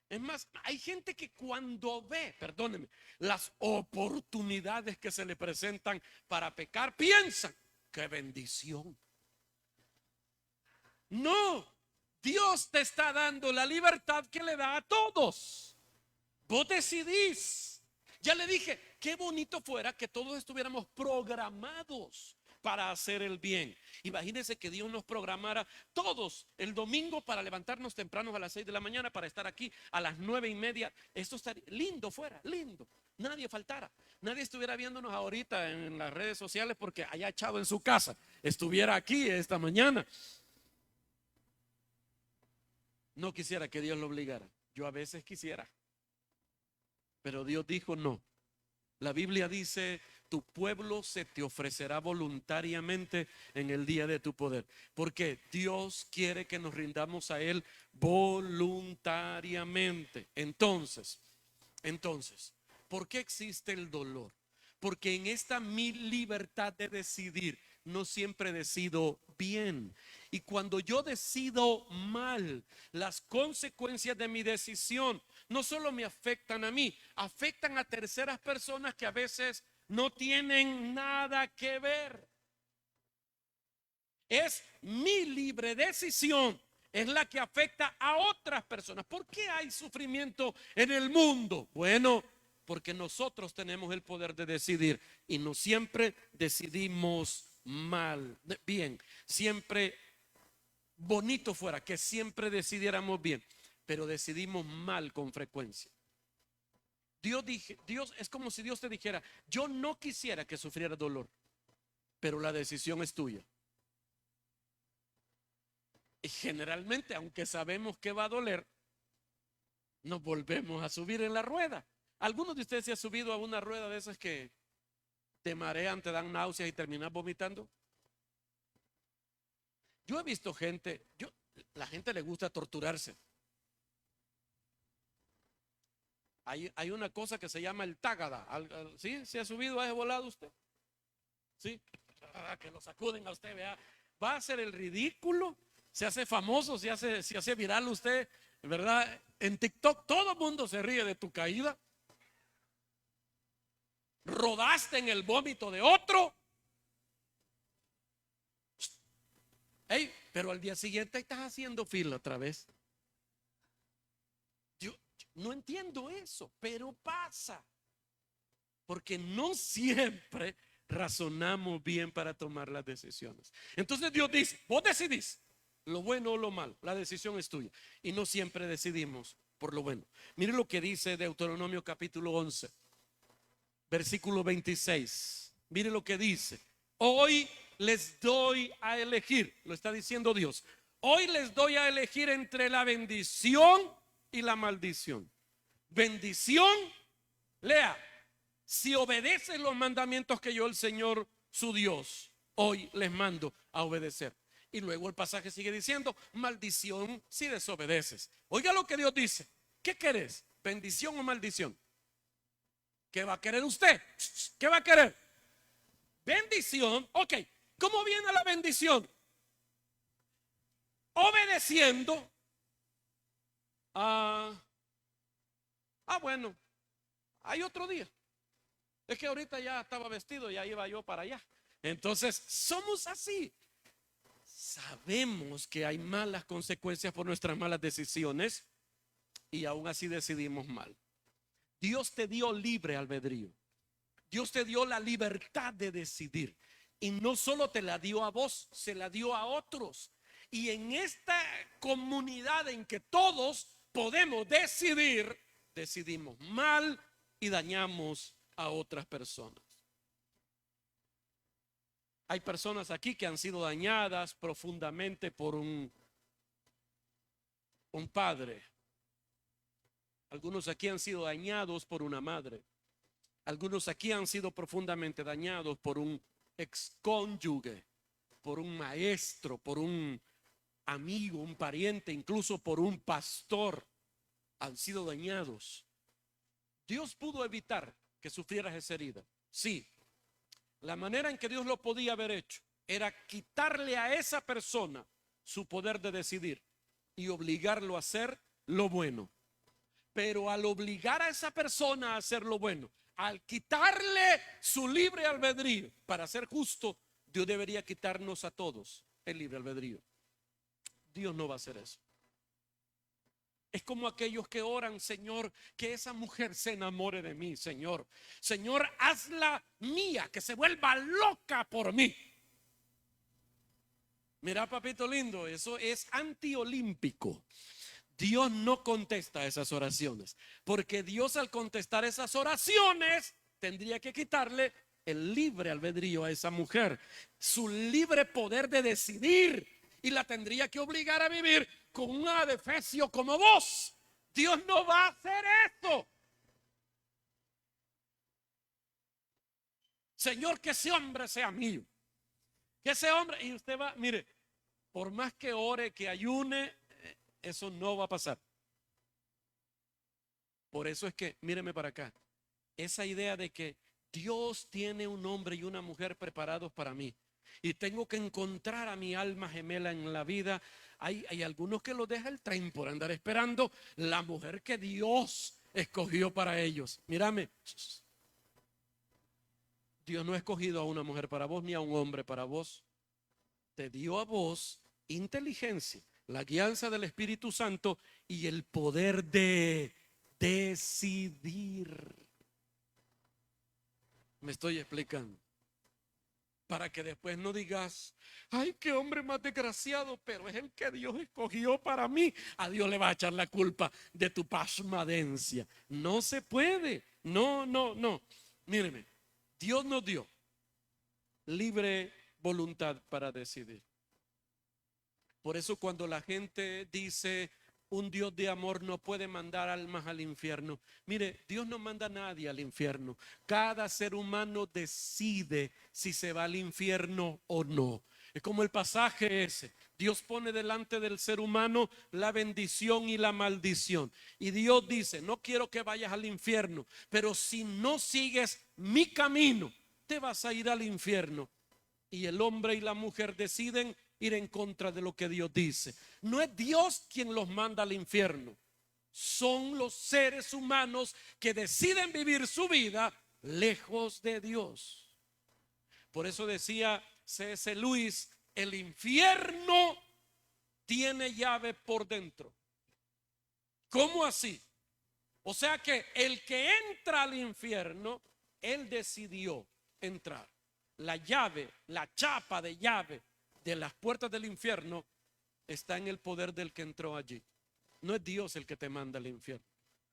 Es más, hay gente que cuando ve, perdónenme, las oportunidades que se le presentan para pecar, piensan: qué bendición. No, Dios te está dando la libertad que le da a todos. Vos decidís. Ya le dije, qué bonito fuera que todos estuviéramos programados para hacer el bien. Imagínense que Dios nos programara todos el domingo para levantarnos temprano a las 6 de la mañana para estar aquí a las 9:30. Esto estaría lindo, fuera lindo. Nadie faltara, nadie estuviera viéndonos ahorita en las redes sociales porque haya echado en su casa, estuviera aquí esta mañana. No quisiera que Dios lo obligara. Yo a veces quisiera, pero Dios dijo no. La Biblia dice: tu pueblo se te ofrecerá voluntariamente en el día de tu poder. Porque Dios quiere que nos rindamos a Él voluntariamente. Entonces, ¿por qué existe el dolor? Porque en esta mi libertad de decidir, no siempre decido bien. Y cuando yo decido mal, las consecuencias de mi decisión no solo me afectan a mí, afectan a terceras personas que a veces no tienen nada que ver. Es mi libre decisión, es la que afecta a otras personas. ¿Por qué hay sufrimiento en el mundo? Bueno, porque nosotros tenemos el poder de decidir y no siempre decidimos mal. Bien, siempre bonito fuera que siempre decidiéramos bien, pero decidimos mal con frecuencia. Dios es como si Dios te dijera: yo no quisiera que sufriera dolor, pero la decisión es tuya. Y generalmente, aunque sabemos que va a doler, nos volvemos a subir en la rueda. ¿Algunos de ustedes se han subido a una rueda de esas que te marean, te dan náuseas y terminas vomitando? Yo he visto gente, la gente le gusta torturarse. Hay una cosa que se llama el tágada. ¿Sí? ¿Se ha subido a ese volado usted? ¿Sí? que lo sacuden a usted, vea, va a hacer el ridículo, se hace famoso, se hace viral usted, ¿verdad? En TikTok todo el mundo se ríe de tu caída. Rodaste en el vómito de otro. Hey, pero al día siguiente estás haciendo fila otra vez. Yo no entiendo eso, pero pasa. Porque no siempre razonamos bien para tomar las decisiones. Entonces Dios dice, vos decidís lo bueno o lo malo, la decisión es tuya. Y no siempre decidimos por lo bueno. Mire lo que dice Deuteronomio capítulo 11, versículo 26. Mire lo que dice. Hoy les doy a elegir, lo está diciendo Dios. Hoy les doy a elegir entre la bendición y la maldición. Bendición, lea, si obedecen los mandamientos que yo, el Señor, su Dios, hoy les mando a obedecer. Y luego el pasaje sigue diciendo, maldición si desobedeces. Oiga lo que Dios dice. ¿Qué querés? ¿Bendición o maldición? ¿Qué va a querer usted? ¿Qué va a querer? Bendición. Ok, ¿cómo viene la bendición? Obedeciendo a... bueno, hay otro día. Es que ahorita ya estaba vestido, ya iba yo para allá. Entonces, somos así. Sabemos que hay malas consecuencias por nuestras malas decisiones y aún así decidimos mal. Dios te dio libre albedrío. Dios te dio la libertad de decidir. Y no solo te la dio a vos, se la dio a otros. Y en esta comunidad en que todos podemos decidir, decidimos mal y dañamos a otras personas. Hay personas aquí que han sido dañadas profundamente por un padre. Algunos aquí han sido dañados por una madre. Algunos aquí han sido profundamente dañados por un excónyuge, por un maestro, por un amigo, un pariente, incluso por un pastor. Han sido dañados. Dios pudo evitar que sufrieras esa herida. Sí. La manera en que Dios lo podía haber hecho era quitarle a esa persona su poder de decidir y obligarlo a hacer lo bueno. Pero al obligar a esa persona a hacer lo bueno, al quitarle su libre albedrío, para ser justo, Dios debería quitarnos a todos el libre albedrío. Dios no va a hacer eso. Es como aquellos que oran, Señor, que esa mujer se enamore de mí, Señor. Señor, hazla mía, que se vuelva loca por mí. Mira, papito lindo, eso es antiolímpico. Dios no contesta esas oraciones, porque Dios al contestar esas oraciones tendría que quitarle el libre albedrío a esa mujer, su libre poder de decidir, y la tendría que obligar a vivir con un adefesio como vos. Dios no va a hacer eso. Señor, que ese hombre sea mío, que ese hombre, y usted va, mire, por más que ore, que ayune, eso no va a pasar. Por eso es que, míreme para acá, esa idea de que Dios tiene un hombre y una mujer preparados para mí y tengo que encontrar a mi alma gemela en la vida. Hay algunos que lo deja el tren por andar esperando la mujer que Dios escogió para ellos. Mírame, Dios no ha escogido a una mujer para vos ni a un hombre para vos. Te dio a vos inteligencia, la guianza del Espíritu Santo y el poder de decidir. Me estoy explicando. Para que después no digas, ay, qué hombre más desgraciado, pero es el que Dios escogió para mí. A Dios le va a echar la culpa de tu pasmadencia. No se puede. No. Míreme, Dios nos dio libre voluntad para decidir. Por eso cuando la gente dice un Dios de amor no puede mandar almas al infierno, mire, Dios no manda a nadie al infierno. Cada ser humano decide si se va al infierno o no. Es como el pasaje ese. Dios pone delante del ser humano la bendición y la maldición. Y Dios dice, no quiero que vayas al infierno, pero si no sigues mi camino, te vas a ir al infierno. y el hombre y la mujer deciden ir en contra de lo que Dios dice. No es Dios quien los manda al infierno. Son los seres humanos que deciden vivir su vida lejos de Dios. Por eso decía C.S. Lewis, el infierno tiene llave por dentro. ¿Cómo así? O sea que el que entra al infierno, él decidió entrar. La llave, la chapa de llave de las puertas del infierno está en el poder del que entró allí. No es Dios el que te manda al infierno.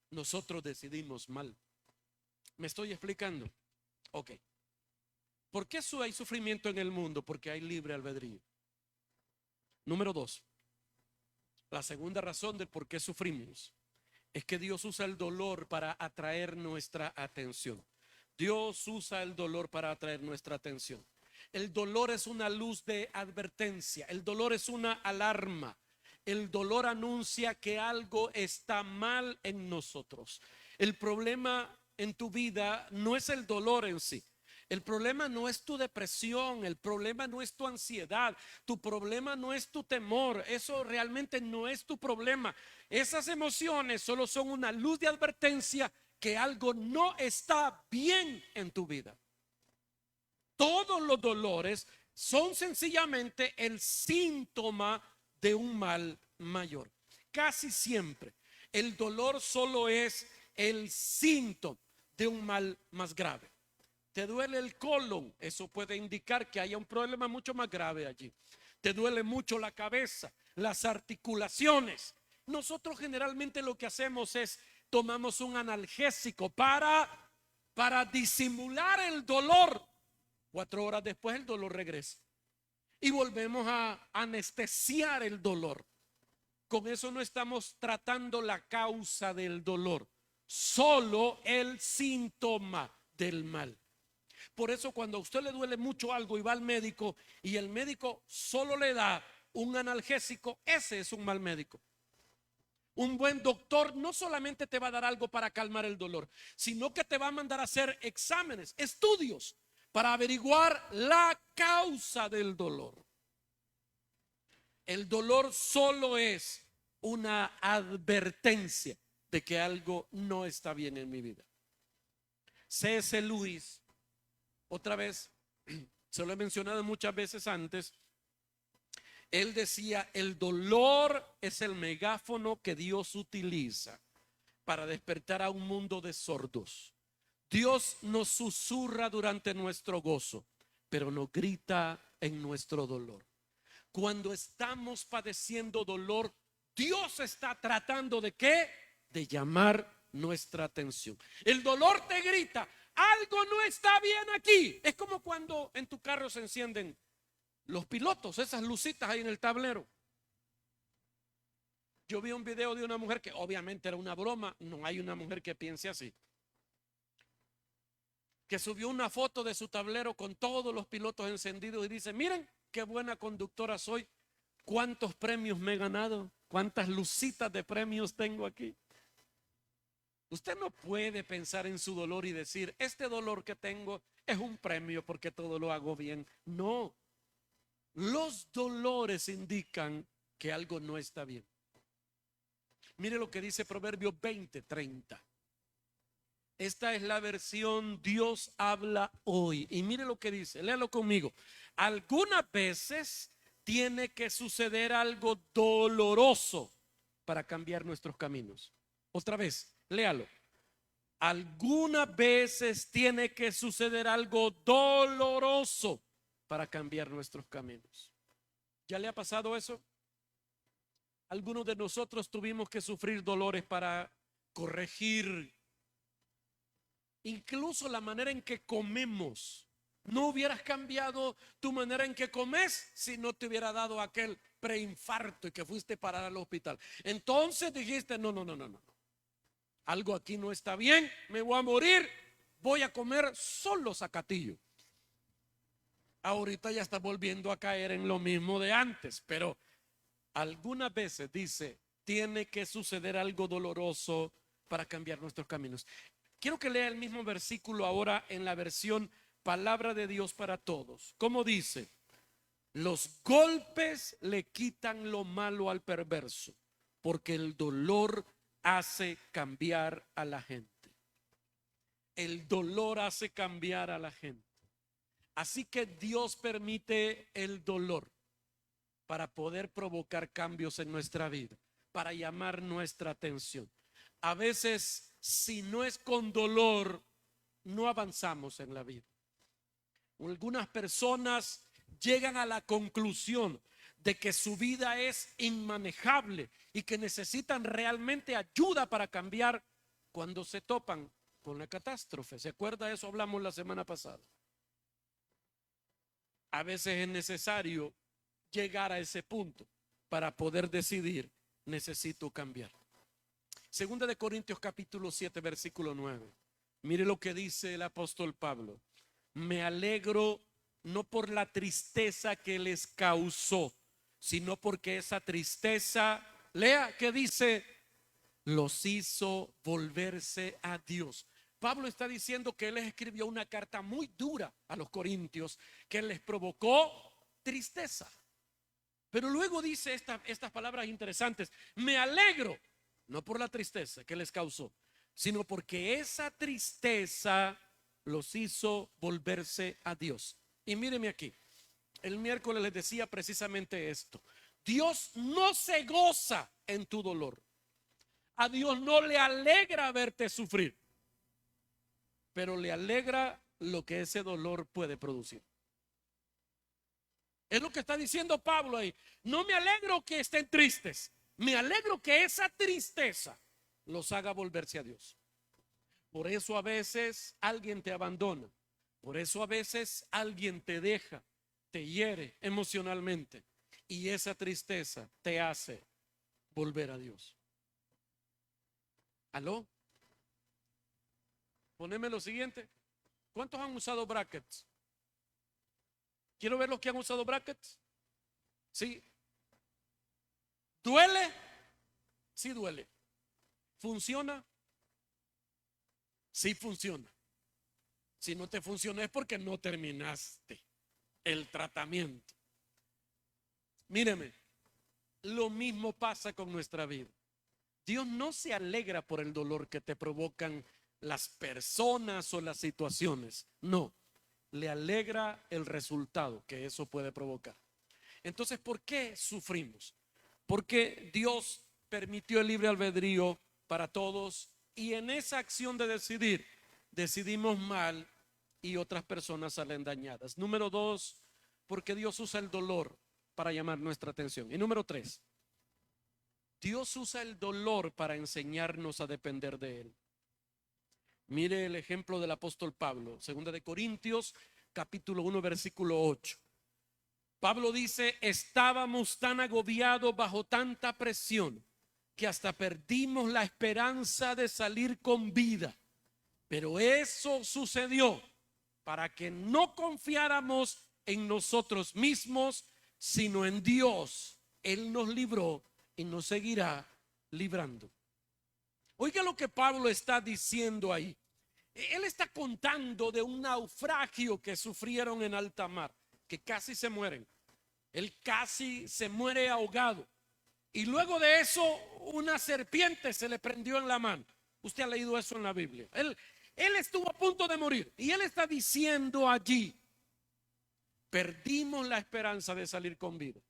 Nosotros decidimos mal. ¿Me estoy explicando? Ok. ¿Por qué hay sufrimiento en el mundo? Porque hay libre albedrío. Número 2. La segunda razón del por qué sufrimos es que Dios usa el dolor para atraer nuestra atención. Dios usa el dolor para atraer nuestra atención. El dolor es una luz de advertencia. El dolor es una alarma. El dolor anuncia que algo está mal en nosotros. El problema en tu vida no es el dolor en sí. El problema no es tu depresión, el problema no es tu ansiedad, tu problema no es tu temor, eso realmente no es tu problema. Esas emociones solo son una luz de advertencia que algo no está bien en tu vida. Todos los dolores son sencillamente el síntoma de un mal mayor. Casi siempre el dolor solo es el síntoma de un mal más grave. Te duele el colon, eso puede indicar que haya un problema mucho más grave allí. Te duele mucho la cabeza, las articulaciones. Nosotros generalmente lo que hacemos es tomamos un analgésico para disimular el dolor. 4 horas después el dolor regresa y volvemos a anestesiar el dolor. Con eso no estamos tratando la causa del dolor, solo el síntoma del mal. Por eso cuando a usted le duele mucho algo y va al médico y el médico solo le da un analgésico, ese es un mal médico. Un buen doctor no solamente te va a dar algo para calmar el dolor, sino que te va a mandar a hacer exámenes, estudios para averiguar la causa del dolor. El dolor solo es una advertencia de que algo no está bien en mi vida. C.S. Lewis, otra vez, se lo he mencionado muchas veces antes, él decía, el dolor es el megáfono que Dios utiliza para despertar a un mundo de sordos. Dios nos susurra durante nuestro gozo, pero nos grita en nuestro dolor. Cuando estamos padeciendo dolor, Dios está tratando ¿de qué? De llamar nuestra atención. El dolor te grita, algo no está bien aquí. Es como cuando en tu carro se encienden los pilotos, esas lucitas ahí en el tablero. Yo vi un video de una mujer que obviamente era una broma, no hay una mujer que piense así, que subió una foto de su tablero con todos los pilotos encendidos y dice, miren qué buena conductora soy, cuántos premios me he ganado, cuántas lucitas de premios tengo aquí. Usted no puede pensar en su dolor y decir, este dolor que tengo es un premio porque todo lo hago bien. No, los dolores indican que algo no está bien. Mire lo que dice Proverbios 20:30. Esta es la versión Dios habla hoy. Y mire lo que dice, léalo conmigo. Algunas veces tiene que suceder algo doloroso para cambiar nuestros caminos. Otra vez, léalo. Algunas veces tiene que suceder algo doloroso para cambiar nuestros caminos. ¿Ya le ha pasado eso? Algunos de nosotros tuvimos que sufrir dolores para corregir incluso la manera en que comemos. No hubieras cambiado tu manera en que comes si no te hubiera dado aquel preinfarto y que fuiste parar al hospital. Entonces dijiste, no. Algo aquí no está bien, me voy a morir, voy a comer solo zacatillo. Ahorita ya está volviendo a caer en lo mismo de antes, pero algunas veces dice, tiene que suceder algo doloroso para cambiar nuestros caminos. Quiero que lea el mismo versículo ahora en la versión palabra de Dios para todos. ¿Cómo dice? Los golpes le quitan lo malo al perverso, porque el dolor hace cambiar a la gente. El dolor hace cambiar a la gente. Así que Dios permite el dolor para poder provocar cambios en nuestra vida, para llamar nuestra atención. A veces, si no es con dolor, no avanzamos en la vida. Algunas personas llegan a la conclusión de que su vida es inmanejable y que necesitan realmente ayuda para cambiar cuando se topan con la catástrofe. ¿Se acuerda de eso? Hablamos la semana pasada. A veces es necesario llegar a ese punto para poder decidir, necesito cambiar. Segunda de Corintios capítulo 7 versículo 9. Mire lo que dice el apóstol Pablo. Me alegro no por la tristeza que les causó, sino porque esa tristeza, lea que dice, los hizo volverse a Dios. Pablo está diciendo que él les escribió una carta muy dura a los corintios que les provocó tristeza. Pero luego dice estas palabras interesantes. Me alegro, no por la tristeza que les causó, sino porque esa tristeza los hizo volverse a Dios. Y míreme aquí, el miércoles les decía precisamente esto. Dios no se goza en tu dolor. A Dios no le alegra verte sufrir, pero le alegra lo que ese dolor puede producir. Es lo que está diciendo Pablo ahí. No me alegro que estén tristes, me alegro que esa tristeza los haga volverse a Dios. Por eso a veces alguien te abandona, por eso a veces alguien te deja, te hiere emocionalmente, y esa tristeza te hace volver a Dios. ¿Aló? Poneme lo siguiente. ¿Cuántos han usado brackets? Quiero ver los que han usado brackets. Sí. ¿Duele? Sí duele. ¿Funciona? Sí funciona. Si no te funciona es porque no terminaste el tratamiento. Míreme, lo mismo pasa con nuestra vida. Dios no se alegra por el dolor que te provocan las personas o las situaciones. No, le alegra el resultado que eso puede provocar. Entonces, ¿por qué sufrimos? Porque Dios permitió el libre albedrío para todos y en esa acción de decidir, decidimos mal y otras personas salen dañadas. Número 2, porque Dios usa el dolor para llamar nuestra atención. Y número 3, Dios usa el dolor para enseñarnos a depender de Él. Mire el ejemplo del apóstol Pablo, segunda de Corintios, capítulo 1, versículo 8. Pablo dice, estábamos tan agobiados bajo tanta presión que hasta perdimos la esperanza de salir con vida. Pero eso sucedió para que no confiáramos en nosotros mismos, sino en Dios. Él nos libró y nos seguirá librando. Oiga lo que Pablo está diciendo ahí. Él está contando de un naufragio que sufrieron en alta mar, que casi se mueren. Él casi se muere ahogado. Y luego de eso, una serpiente se le prendió en la mano. Usted ha leído eso en la Biblia. Él estuvo a punto de morir. Y él está diciendo allí, perdimos la esperanza de salir con vida.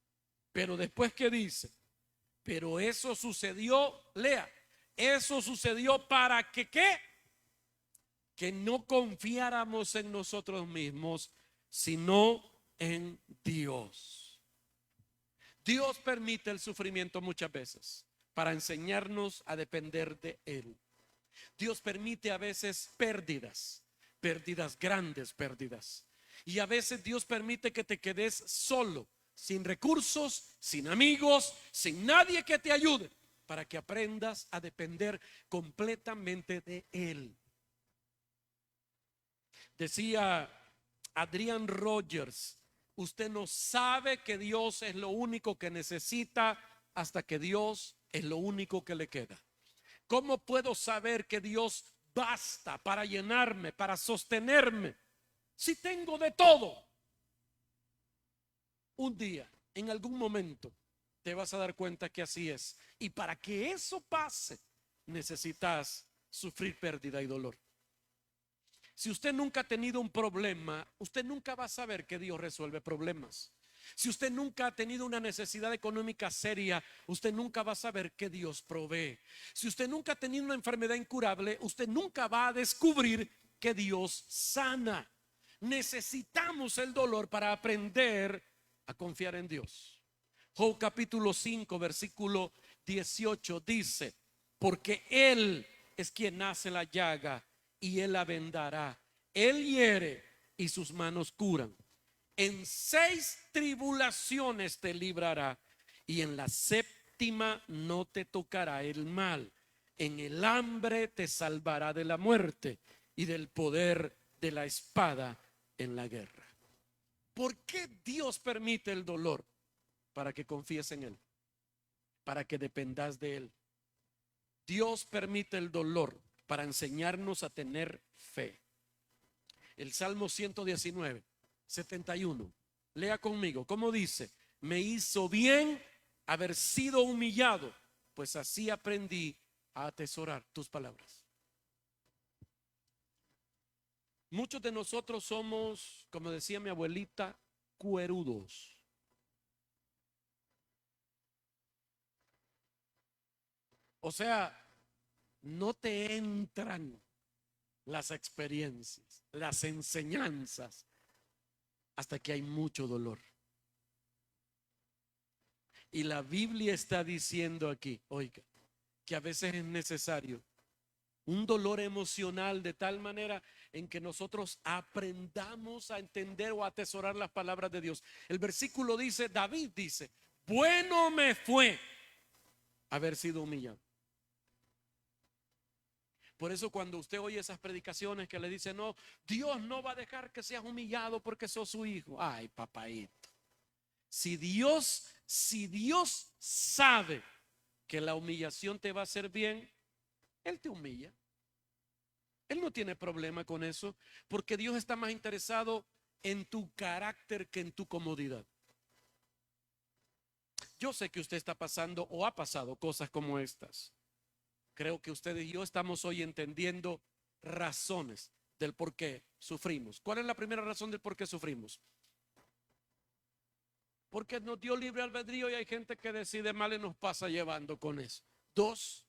Pero después, ¿qué dice? Pero eso sucedió, lea, eso sucedió para que ¿qué? Que no confiáramos en nosotros mismos, sino en Dios. Dios permite el sufrimiento muchas veces para enseñarnos a depender de Él. Dios permite a veces pérdidas, grandes pérdidas. Y a veces Dios permite que te quedes solo, sin recursos, sin amigos, sin nadie que te ayude, para que aprendas a depender completamente de Él. Decía Adrian Rogers, usted no sabe que Dios es lo único que necesita hasta que Dios es lo único que le queda. ¿Cómo puedo saber que Dios basta para llenarme, para sostenerme? Si tengo de todo. Un día, en algún momento, te vas a dar cuenta que así es. Y para que eso pase, necesitas sufrir pérdida y dolor. Si usted nunca ha tenido un problema, usted nunca va a saber que Dios resuelve problemas. Si usted nunca ha tenido una necesidad económica seria, usted nunca va a saber que Dios provee. Si usted nunca ha tenido una enfermedad incurable, usted nunca va a descubrir que Dios sana. Necesitamos el dolor para aprender a confiar en Dios. Job capítulo 5 versículo 18 dice: porque Él es quien hace la llaga y Él la vendará. Él hiere y sus manos curan. En 6 tribulaciones te librará y en la 7ª no te tocará el mal. En el hambre te salvará de la muerte y del poder de la espada en la guerra. ¿Por qué Dios permite el dolor? Para que confíes en Él, para que dependas de Él. Dios permite el dolor para enseñarnos a tener fe. El Salmo 119, 71. Lea conmigo, ¿cómo dice? Me hizo bien haber sido humillado, pues así aprendí a atesorar tus palabras. Muchos de nosotros somos, como decía mi abuelita, cuerudos. O sea, no te entran las experiencias, las enseñanzas, hasta que hay mucho dolor. Y la Biblia está diciendo aquí, oiga, que a veces es necesario un dolor emocional de tal manera en que nosotros aprendamos a entender o a atesorar las palabras de Dios. El versículo dice, David dice, bueno me fue haber sido humillado. Por eso cuando usted oye esas predicaciones que le dicen, no, Dios no va a dejar que seas humillado porque sos su hijo. Ay, papaito. Si Dios sabe que la humillación te va a hacer bien, Él te humilla. Él no tiene problema con eso, porque Dios está más interesado en tu carácter que en tu comodidad. Yo sé que usted está pasando o ha pasado cosas como estas. Creo que ustedes y yo estamos hoy entendiendo razones del por qué sufrimos. ¿Cuál es la primera razón del por qué sufrimos? Porque nos dio libre albedrío y hay gente que decide mal y nos pasa llevando con eso. 2,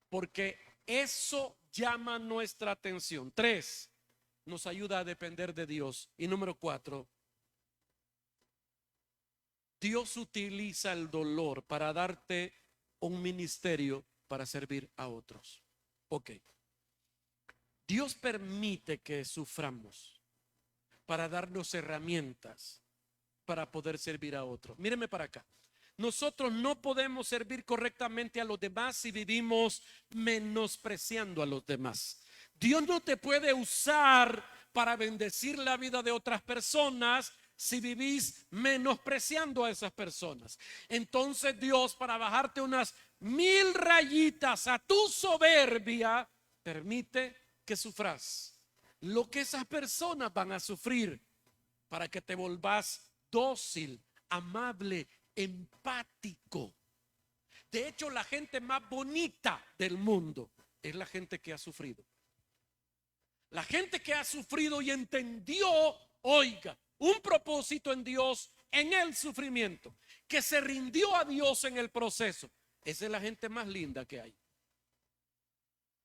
porque eso llama nuestra atención. 3, nos ayuda a depender de Dios. Y número 4, Dios utiliza el dolor para darte un ministerio para servir a otros. Ok. Dios permite que suframos para darnos herramientas para poder servir a otros. Míreme para acá. Nosotros no podemos servir correctamente a los demás si vivimos menospreciando a los demás. Dios no te puede usar para bendecir la vida de otras personas si vivís menospreciando a esas personas. Entonces Dios, para bajarte unas 1000 rayitas a tu soberbia, permite que sufras lo que esas personas van a sufrir para que te volvás dócil, amable, empático. De hecho, la gente más bonita del mundo es la gente que ha sufrido. La gente que ha sufrido y entendió, oiga, un propósito en Dios en el sufrimiento, que se rindió a Dios en el proceso. Esa es la gente más linda que hay.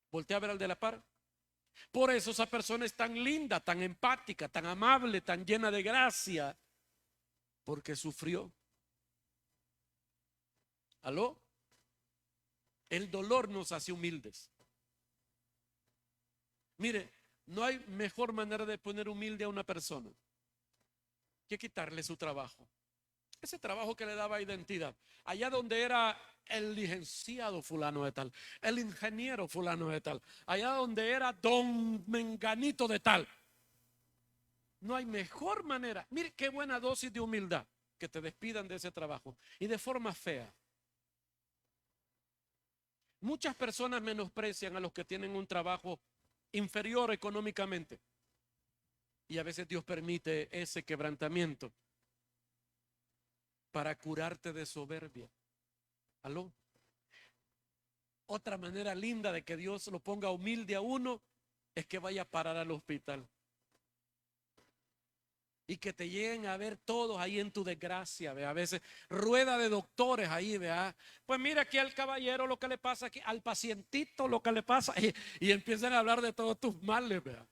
Voltea a ver al de la par. Por eso esa persona es tan linda, tan empática, tan amable, tan llena de gracia, porque sufrió. ¿Aló? El dolor nos hace humildes. Mire, no hay mejor manera de poner humilde a una persona que quitarle su trabajo. Ese trabajo que le daba identidad. Allá donde era el licenciado fulano de tal, el ingeniero fulano de tal, allá donde era don menganito de tal. No hay mejor manera. Mire qué buena dosis de humildad, que te despidan de ese trabajo y de forma fea. Muchas personas menosprecian a los que tienen un trabajo inferior económicamente. Y a veces Dios permite ese quebrantamiento para curarte de soberbia. ¿Aló? Otra manera linda de que Dios lo ponga humilde a uno es que vaya a parar al hospital y que te lleguen a ver todos ahí en tu desgracia, ¿ve? A veces rueda de doctores ahí, vea. Pues mira aquí al caballero lo que le pasa, aquí al pacientito lo que le pasa, y empiezan a hablar de todos tus males, vea.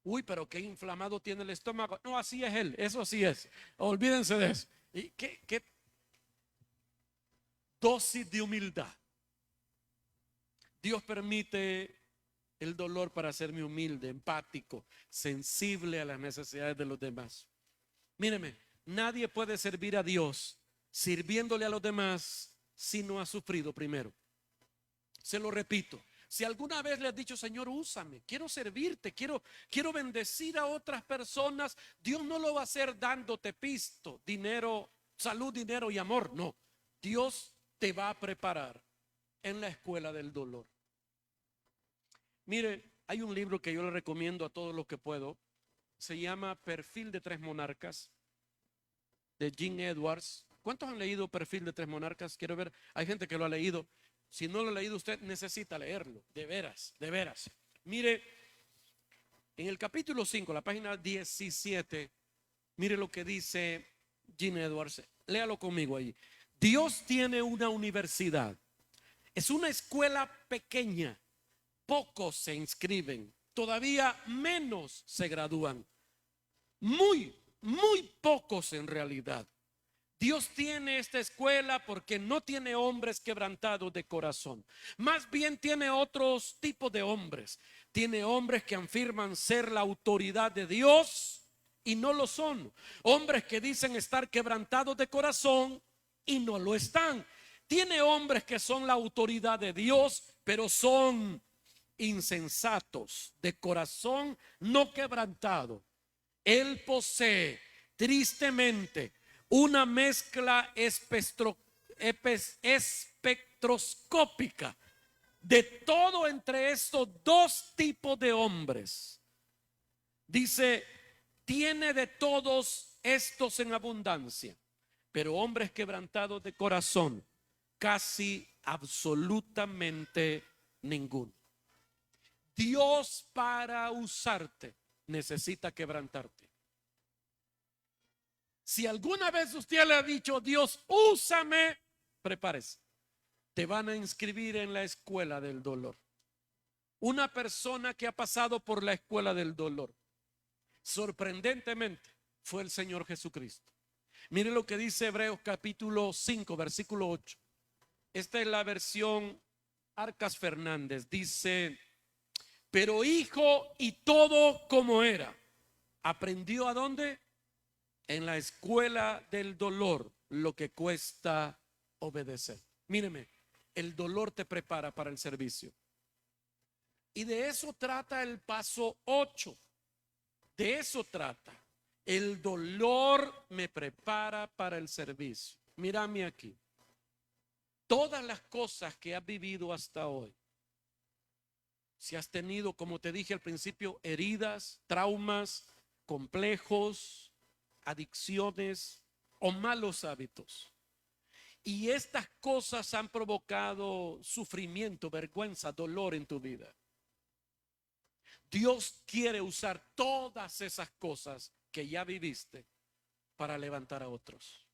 Uy, pero qué inflamado tiene el estómago. No, así es él, eso sí es. Olvídense de eso. ¿Y qué dosis de humildad? Dios permite el dolor para hacerme humilde, empático, sensible a las necesidades de los demás. Míreme, nadie puede servir a Dios sirviéndole a los demás si no ha sufrido primero. Se lo repito. Si alguna vez le has dicho, Señor, úsame, quiero servirte, quiero bendecir a otras personas, Dios no lo va a hacer dándote pisto, dinero, salud, dinero y amor. No, Dios te va a preparar en la escuela del dolor. Mire, hay un libro que yo le recomiendo a todos los que puedo. Se llama Perfil de Tres Monarcas, de Jim Edwards. ¿Cuántos han leído Perfil de Tres Monarcas? Quiero ver, hay gente que lo ha leído. Si no lo ha leído, usted necesita leerlo, de veras, de veras. Mire, en el capítulo 5, la página 17, mire lo que dice Jim Edwards. Léalo conmigo ahí. Dios tiene una universidad. Es una escuela pequeña. Pocos se inscriben, todavía menos se gradúan. Muy pocos en realidad. Dios tiene esta escuela porque no tiene hombres quebrantados de corazón. Más bien tiene otros tipos de hombres. Tiene hombres que afirman ser la autoridad de Dios y no lo son. Hombres que dicen estar quebrantados de corazón y no lo están. Tiene hombres que son la autoridad de Dios, pero son insensatos, de corazón no quebrantado. Él posee tristemente una mezcla espectroscópica de todo entre estos dos tipos de hombres. Dice, tiene de todos estos en abundancia, pero hombres quebrantados de corazón, casi absolutamente ninguno. Dios, para usarte, necesita quebrantarte. Si alguna vez usted le ha dicho, Dios, úsame, prepárese. Te van a inscribir en la escuela del dolor. Una persona que ha pasado por la escuela del dolor, sorprendentemente, fue el Señor Jesucristo. Mire lo que dice Hebreos capítulo 5, versículo 8. Esta es la versión Arcas Fernández. Dice, pero hijo y todo como era, aprendió ¿a dónde? En la escuela del dolor, lo que cuesta obedecer. Míreme, el dolor te prepara para el servicio. Y de eso trata el paso 8. De eso trata. El dolor me prepara para el servicio. Mírame aquí. Todas las cosas que has vivido hasta hoy, si has tenido, como te dije al principio, heridas, traumas, complejos, adicciones o malos hábitos, y estas cosas han provocado sufrimiento, vergüenza, dolor en tu vida, Dios quiere usar todas esas cosas que ya viviste para levantar a otros.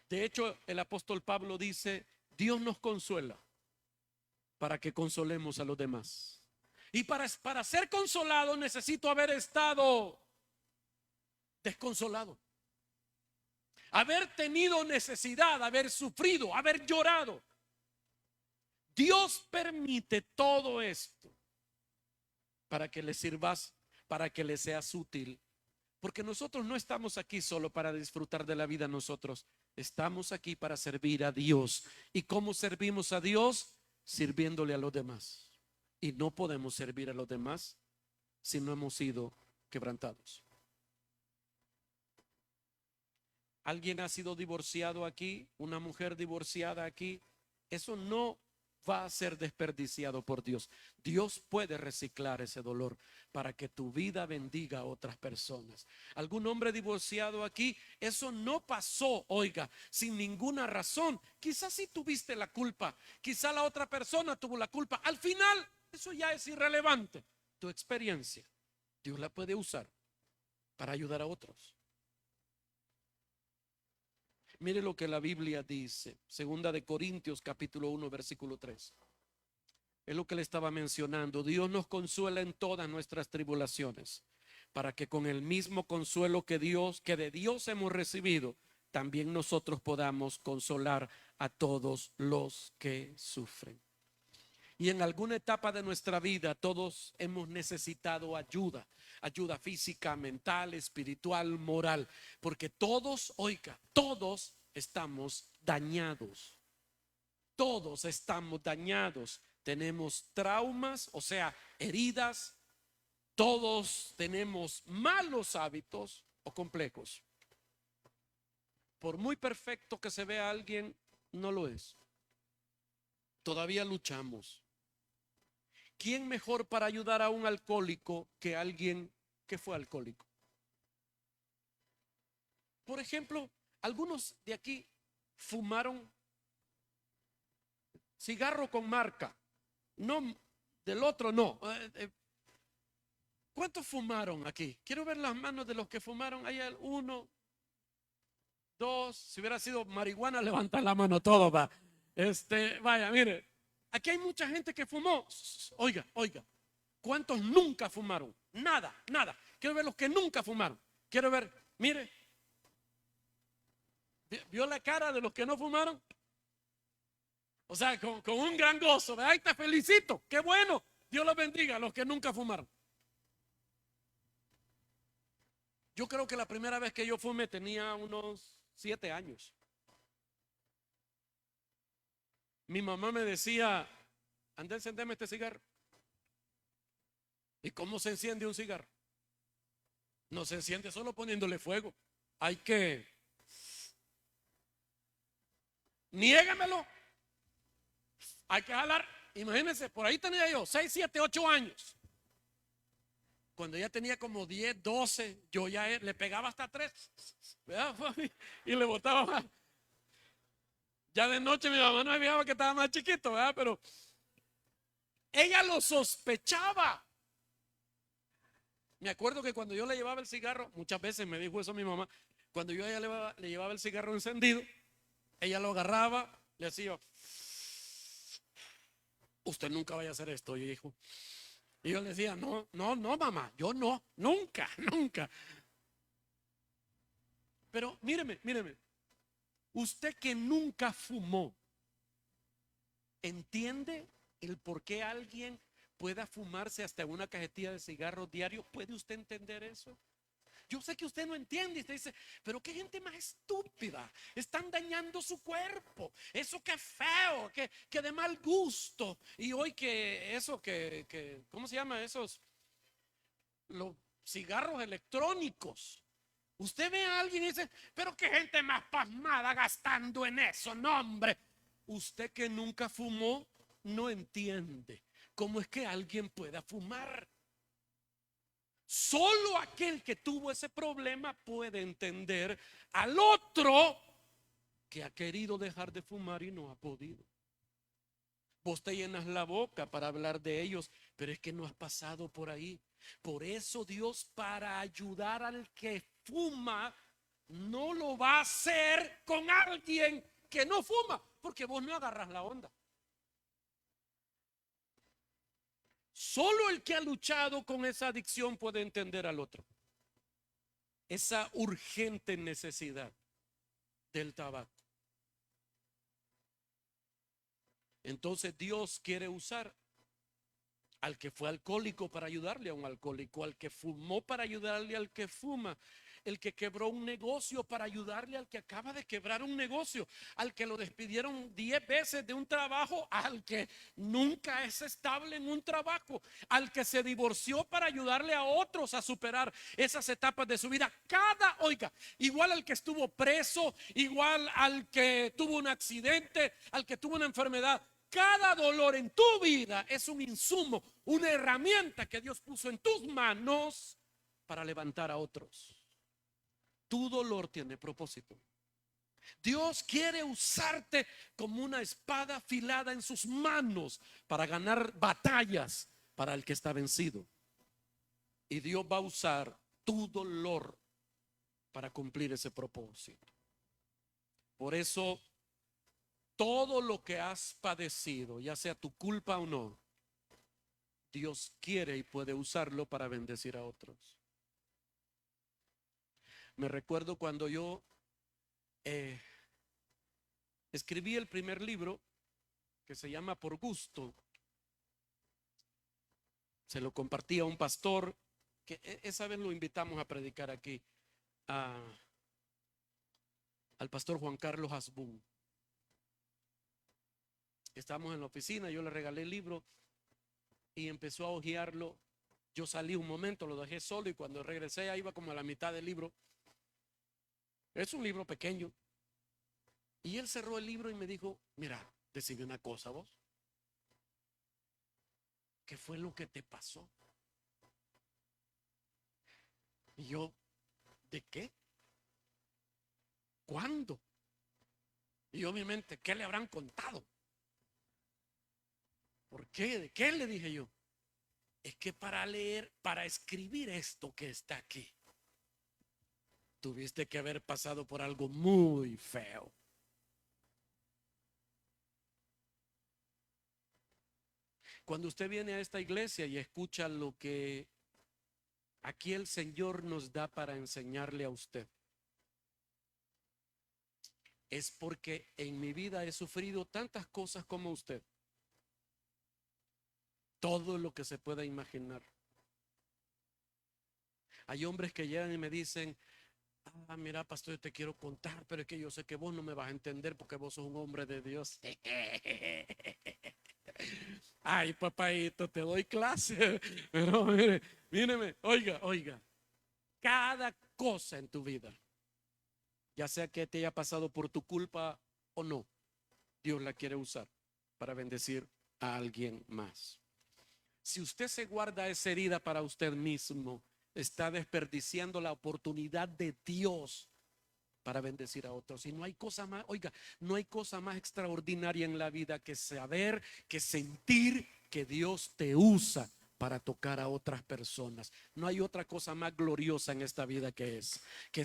De hecho, el apóstol Pablo dice, Dios nos consuela para que consolemos a los demás. Y para ser consolado necesito haber estado desconsolado, haber tenido necesidad, haber sufrido, haber llorado. Dios permite todo esto para que le sirvas, para que le seas útil. Porque nosotros no estamos aquí solo para disfrutar de la vida nosotros. Estamos aquí para servir a Dios. ¿Y cómo servimos a Dios? Sirviéndole a los demás. Y no podemos servir a los demás si no hemos sido quebrantados. ¿Alguien ha sido divorciado aquí? ¿Una mujer divorciada aquí? Eso no va a ser desperdiciado por Dios. Dios puede reciclar ese dolor para que tu vida bendiga a otras personas. ¿Algún hombre divorciado aquí? Eso no pasó, oiga, sin ninguna razón. Quizás sí tuviste la culpa, quizás la otra persona tuvo la culpa. Al final, eso ya es irrelevante. Tu experiencia, Dios la puede usar para ayudar a otros. Mire lo que la Biblia dice, segunda de Corintios capítulo 1 versículo 3. Es lo que le estaba mencionando. Dios nos consuela en todas nuestras tribulaciones, para que con el mismo consuelo que de Dios hemos recibido, también nosotros podamos consolar a todos los que sufren. Y en alguna etapa de nuestra vida todos hemos necesitado ayuda, ayuda física, mental, espiritual, moral, porque todos, oiga, todos estamos dañados. Todos estamos dañados. Tenemos traumas, o sea, heridas. Todos tenemos malos hábitos o complejos. Por muy perfecto que se vea alguien, no lo es. Todavía luchamos. ¿Quién mejor para ayudar a un alcohólico que alguien que fue alcohólico? Por ejemplo, algunos de aquí fumaron cigarro con marca. No, del otro no. ¿Cuántos fumaron aquí? Quiero ver las manos de los que fumaron. Hay uno, dos. Si hubiera sido marihuana, levantan la mano todos, va. Vaya, mire, aquí hay mucha gente que fumó. Oiga, oiga. ¿Cuántos nunca fumaron? Nada, nada. Quiero ver los que nunca fumaron. Quiero ver, mire. ¿Vio la cara de los que no fumaron? O sea, con un gran gozo. Ay, te felicito. Qué bueno. Dios los bendiga a los que nunca fumaron. Yo creo que la primera vez que yo fumé tenía unos 7 años. Mi mamá me decía, anda, encendeme este cigarro. ¿Y cómo se enciende un cigarro? No se enciende solo poniéndole fuego. Hay que... Niégamelo. Hay que jalar. Imagínense, por ahí tenía yo 6, 7, 8 años. Cuando ya tenía como 10, 12, yo ya le pegaba hasta 3, ¿verdad? Y le botaba más. Ya de noche mi mamá no me fijaba que estaba más chiquito, ¿verdad? Pero ella lo sospechaba. Me acuerdo que cuando yo le llevaba el cigarro, muchas veces me dijo eso mi mamá, cuando yo a ella le llevaba el cigarro encendido, ella lo agarraba, le decía, usted nunca vaya a hacer esto, hijo. Y yo le decía, no, no, no, mamá, yo no, nunca, nunca. Pero míreme, míreme, usted que nunca fumó, ¿entiende el por qué alguien pueda fumarse hasta una cajetilla de cigarros diario? ¿Puede usted entender eso? Yo sé que usted no entiende y usted dice, pero qué gente más estúpida, están dañando su cuerpo, eso que feo, que de mal gusto. Y hoy que eso que ¿cómo se llama esos? Los cigarros electrónicos. Usted ve a alguien y dice, pero qué gente más pasmada gastando en eso, no hombre. Usted que nunca fumó no entiende cómo es que alguien pueda fumar. Solo aquel que tuvo ese problema puede entender al otro que ha querido dejar de fumar y no ha podido. Vos te llenas la boca para hablar de ellos, pero es que no has pasado por ahí. Por eso Dios, para ayudar al que fuma, no lo va a hacer con alguien que no fuma, porque vos no agarras la onda. Solo el que ha luchado con esa adicción puede entender al otro. Esa urgente necesidad del tabaco. Entonces Dios quiere usar al que fue alcohólico para ayudarle a un alcohólico, al que fumó para ayudarle al que fuma, el que quebró un negocio para ayudarle al que acaba de quebrar un negocio, al que lo despidieron 10 veces de un trabajo, al que nunca es estable en un trabajo, al que se divorció para ayudarle a otros a superar esas etapas de su vida. Oiga, igual al que estuvo preso, igual al que tuvo un accidente, al que tuvo una enfermedad. cada dolor en tu vida es un insumo, una herramienta que Dios puso en tus manos para levantar a otros. Tu dolor tiene propósito. Dios quiere usarte como una espada afilada en sus manos para ganar batallas para el que está vencido. Y Dios va a usar tu dolor para cumplir ese propósito. Por eso, todo lo que has padecido, ya sea tu culpa o no, Dios quiere y puede usarlo para bendecir a otros. Me recuerdo cuando yo escribí el primer libro, que se llama Por Gusto. Se lo compartí a un pastor que esa vez lo invitamos a predicar aquí, al pastor Juan Carlos Hasbún. Estábamos en la oficina, yo le regalé el libro y empezó a hojearlo. Yo salí un momento, lo dejé solo, y cuando regresé ya iba como a la mitad del libro. Es un libro pequeño. Y él cerró el libro y me dijo: mira, decime una cosa vos. ¿Qué fue lo que te pasó? Y yo, ¿de qué? ¿Cuándo? Y yo, mi mente, ¿qué le habrán contado? ¿Por qué? ¿De qué? Le dije yo. Es que para escribir esto que está aquí, tuviste que haber pasado por algo muy feo. Cuando usted viene a esta iglesia y escucha lo que aquí el Señor nos da para enseñarle a usted, es porque en mi vida he sufrido tantas cosas como usted. Todo lo que se pueda imaginar. Hay hombres que llegan y me dicen: mira, pastor, yo te quiero contar, pero es que yo sé que vos no me vas a entender porque vos sos un hombre de Dios. Ay, papaito, te doy clase. Pero míreme, oiga, cada cosa en tu vida, ya sea que te haya pasado por tu culpa o no, Dios la quiere usar para bendecir a alguien más. Si usted se guarda esa herida para usted mismo, está desperdiciando la oportunidad de Dios para bendecir a otros. Y no hay cosa más, oiga, no hay cosa más extraordinaria en la vida que saber, que sentir que Dios te usa para tocar a otras personas. No hay otra cosa más gloriosa en esta vida que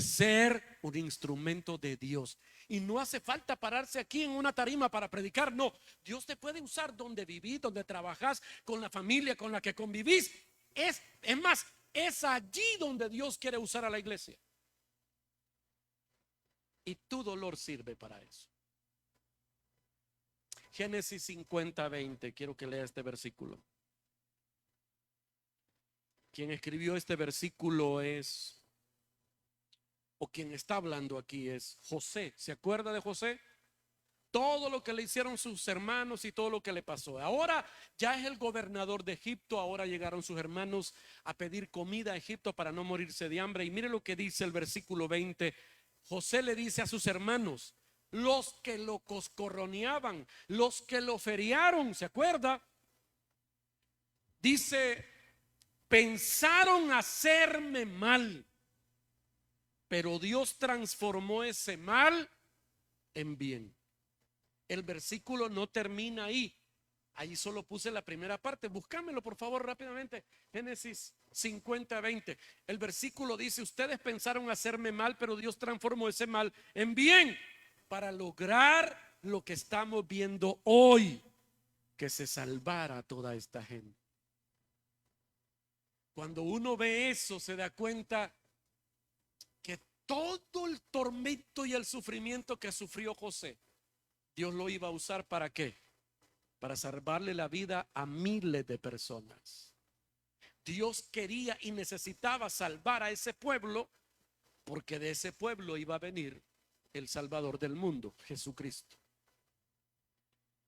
ser un instrumento de Dios. Y no hace falta pararse aquí en una tarima para predicar. No, Dios te puede usar donde vivís, donde trabajás, con la familia con la que convivís. Es más, es allí donde Dios quiere usar a la iglesia. Y tu dolor sirve para eso. Génesis 50:20. Quiero que lea este versículo. Quien escribió este versículo quien está hablando aquí es José. ¿Se acuerda de José? Todo lo que le hicieron sus hermanos y todo lo que le pasó. Ahora ya es el gobernador de Egipto. Ahora llegaron sus hermanos a pedir comida a Egipto para no morirse de hambre. Y mire lo que dice el versículo 20. José le dice a sus hermanos, los que lo coscorroneaban, los que lo feriaron, ¿se acuerda? Dice: pensaron hacerme mal, pero Dios transformó ese mal en bien. El versículo no termina ahí. Ahí solo puse la primera parte. Búscamelo por favor rápidamente. Génesis 50:20. El versículo dice: ustedes pensaron hacerme mal, pero Dios transformó ese mal en bien, para lograr lo que estamos viendo hoy, que se salvara a toda esta gente. Cuando uno ve eso, se da cuenta que todo el tormento y el sufrimiento que sufrió José, Dios lo iba a usar ¿para qué? Para salvarle la vida a miles de personas. Dios quería y necesitaba salvar a ese pueblo, porque de ese pueblo iba a venir el Salvador del mundo, Jesucristo.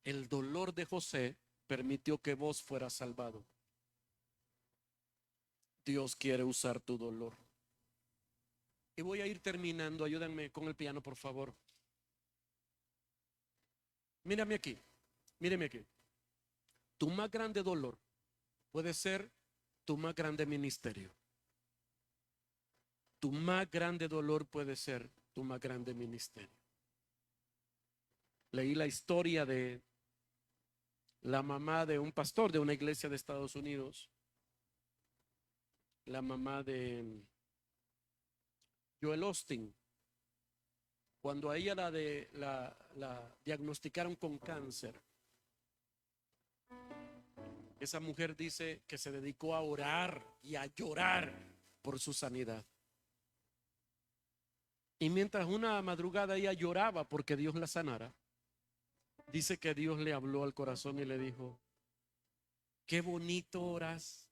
El dolor de José permitió que vos fueras salvado. Dios quiere usar tu dolor. Y voy a ir terminando. Ayúdenme con el piano, por favor. Mírame aquí. Míreme aquí. Tu más grande dolor puede ser tu más grande ministerio. Tu más grande dolor puede ser tu más grande ministerio. Leí la historia de la mamá de un pastor de una iglesia de Estados Unidos, la mamá de Joel Austin. Cuando a ella la diagnosticaron con cáncer, esa mujer dice que se dedicó a orar y a llorar por su sanidad. Y mientras una madrugada ella lloraba porque Dios la sanara, dice que Dios le habló al corazón y le dijo: qué bonito oras.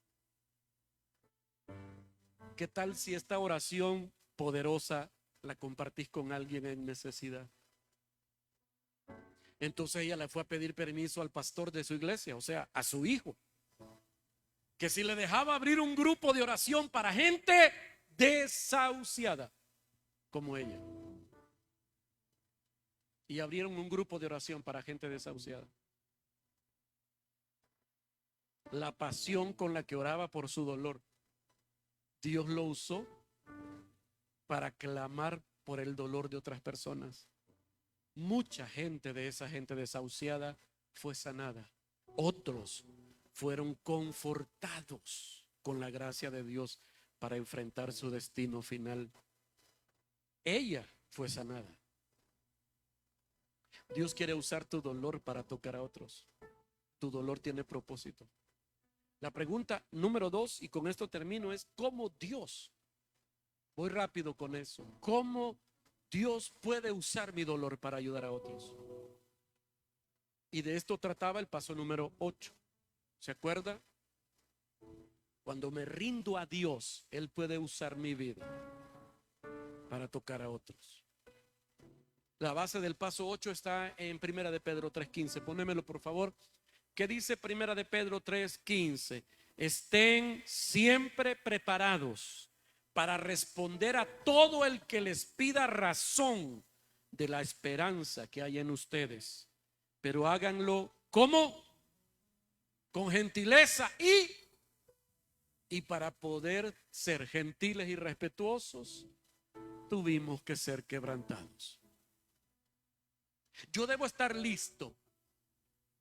¿Qué tal si esta oración poderosa la compartís con alguien en necesidad? Entonces ella le fue a pedir permiso al pastor de su iglesia, o sea, a su hijo, que si le dejaba abrir un grupo de oración para gente desahuciada como ella. Y abrieron un grupo de oración para gente desahuciada. La pasión con la que oraba por su dolor, Dios lo usó para clamar por el dolor de otras personas. Mucha gente de esa gente desahuciada fue sanada. Otros fueron confortados con la gracia de Dios para enfrentar su destino final. Ella fue sanada. Dios quiere usar tu dolor para tocar a otros. Tu dolor tiene propósito. La pregunta número 2, y con esto termino, es ¿cómo Dios? Voy rápido con eso. ¿Cómo Dios puede usar mi dolor para ayudar a otros? Y de esto trataba el paso número 8. ¿Se acuerda? Cuando me rindo a Dios, Él puede usar mi vida para tocar a otros. La base del paso 8 está en Primera de Pedro 3:15. Pónemelo por favor. ¿Qué dice Primera de Pedro 3:15? Estén siempre preparados para responder a todo el que les pida razón de la esperanza que hay en ustedes. Pero háganlo ¿cómo? Con gentileza y para poder ser gentiles y respetuosos, tuvimos que ser quebrantados. Yo debo estar listo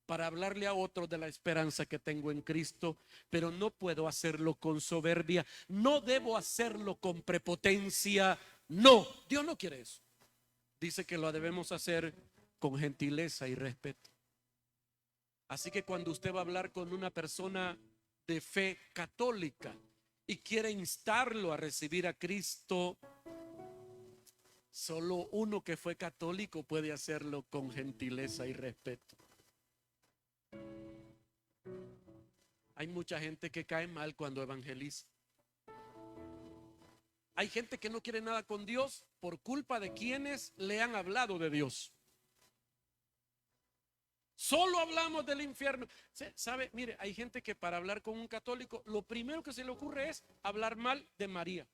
para hablarle a otros de la esperanza que tengo en Cristo, pero no puedo hacerlo con soberbia, no debo hacerlo con prepotencia. No, Dios no quiere eso. Dice que lo debemos hacer con gentileza y respeto. Así que cuando usted va a hablar con una persona de fe católica y quiere instarlo a recibir a Cristo, solo uno que fue católico puede hacerlo con gentileza y respeto. Hay mucha gente que cae mal cuando evangeliza. Hay gente que no quiere nada con Dios por culpa de quienes le han hablado de Dios. Solo hablamos del infierno. ¿Sabe? Mire, hay gente que para hablar con un católico, lo primero que se le ocurre es hablar mal de María.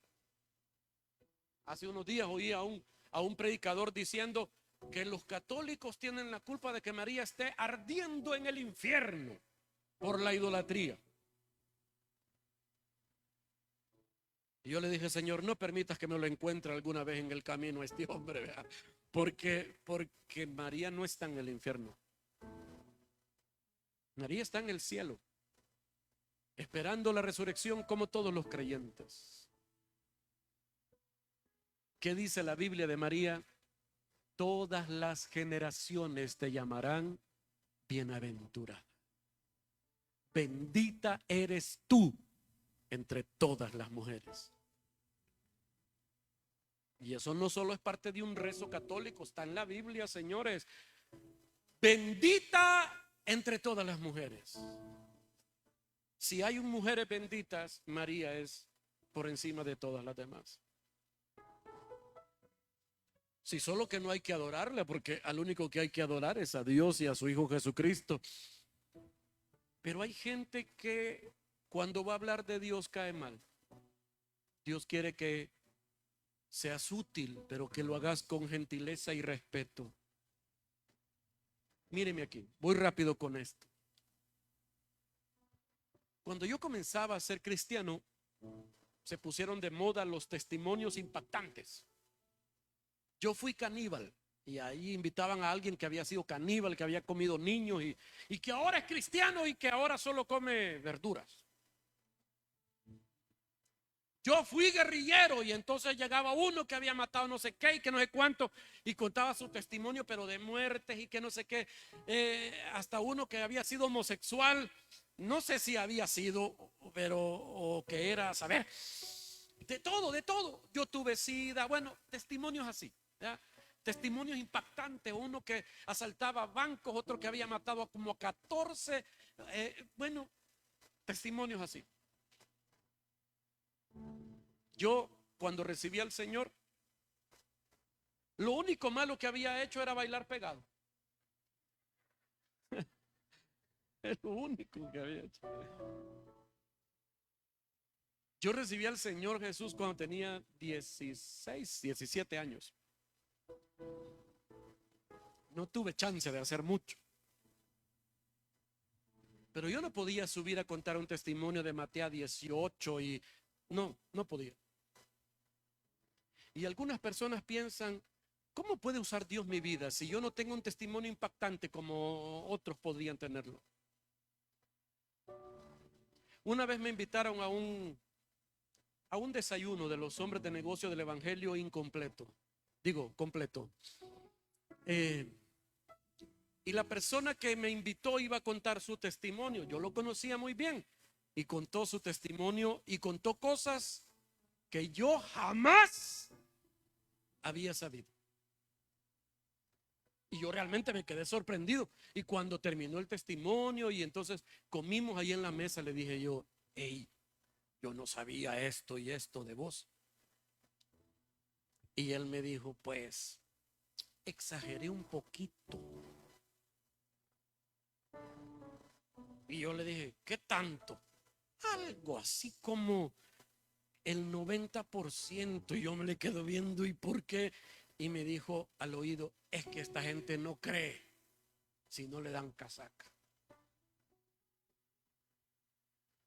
Hace unos días oí a un predicador diciendo que los católicos tienen la culpa de que María esté ardiendo en el infierno por la idolatría. Y yo le dije: Señor, no permitas que me lo encuentre alguna vez en el camino a este hombre, ¿verdad? Porque María no está en el infierno. María está en el cielo, esperando la resurrección como todos los creyentes. ¿Qué dice la Biblia de María? Todas las generaciones te llamarán bienaventurada. Bendita eres tú entre todas las mujeres. Y eso no solo es parte de un rezo católico, está en la Biblia, señores. Bendita entre todas las mujeres. Si hay mujeres benditas, María es por encima de todas las demás. Si solo que no hay que adorarla, porque al único que hay que adorar es a Dios y a su Hijo Jesucristo. Pero hay gente que cuando va a hablar de Dios cae mal. Dios quiere que seas útil, pero que lo hagas con gentileza y respeto. Míreme aquí, voy rápido con esto. Cuando yo comenzaba a ser cristiano, se pusieron de moda los testimonios impactantes. Yo fui caníbal y ahí invitaban a alguien que había sido caníbal, que había comido niños y que ahora es cristiano y que ahora solo come verduras. Yo fui guerrillero y entonces llegaba uno que había matado no sé qué y que no sé cuánto y contaba su testimonio, pero de muertes y que no sé qué. Hasta uno que había sido homosexual, no sé si había sido, pero o que era, saber, de todo, de todo. Yo tuve sida, bueno, testimonios así, ¿ya? Testimonios impactantes, uno que asaltaba bancos, otro que había matado a como 14, bueno, testimonios así. Yo, cuando recibí al Señor, lo único malo que había hecho era bailar pegado. Es lo único que había hecho. Yo recibí al Señor Jesús cuando tenía 16, 17 años. No tuve chance de hacer mucho. Pero yo no podía subir a contar un testimonio de Mateo 18 y no podía. Y algunas personas piensan, ¿cómo puede usar Dios mi vida si yo no tengo un testimonio impactante como otros podrían tenerlo? Una vez me invitaron a un desayuno de los hombres de negocio del Evangelio incompleto. Digo, completo. Y la persona que me invitó iba a contar su testimonio. Yo lo conocía muy bien. Y contó su testimonio y contó cosas que yo jamás había sabido. Y yo realmente me quedé sorprendido. Y cuando terminó el testimonio y entonces comimos ahí en la mesa, le dije yo, hey, yo no sabía esto y esto de vos. Y él me dijo, pues, exageré un poquito. Y yo le dije, ¿qué tanto? Algo así como el 90%. Y yo me le quedo viendo, ¿y por qué? Y me dijo al oído, es que esta gente no cree si no le dan casaca.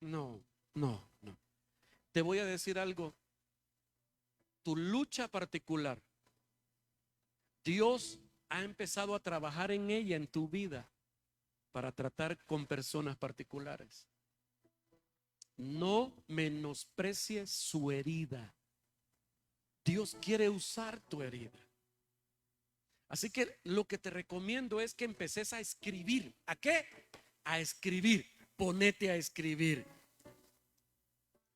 No. Te voy a decir algo. Tu lucha particular, Dios ha empezado a trabajar en ella, en tu vida, para tratar con personas particulares. No menosprecies su herida. Dios quiere usar tu herida. Así que lo que te recomiendo es que empeces a escribir. ¿A qué? A escribir. Ponete a escribir.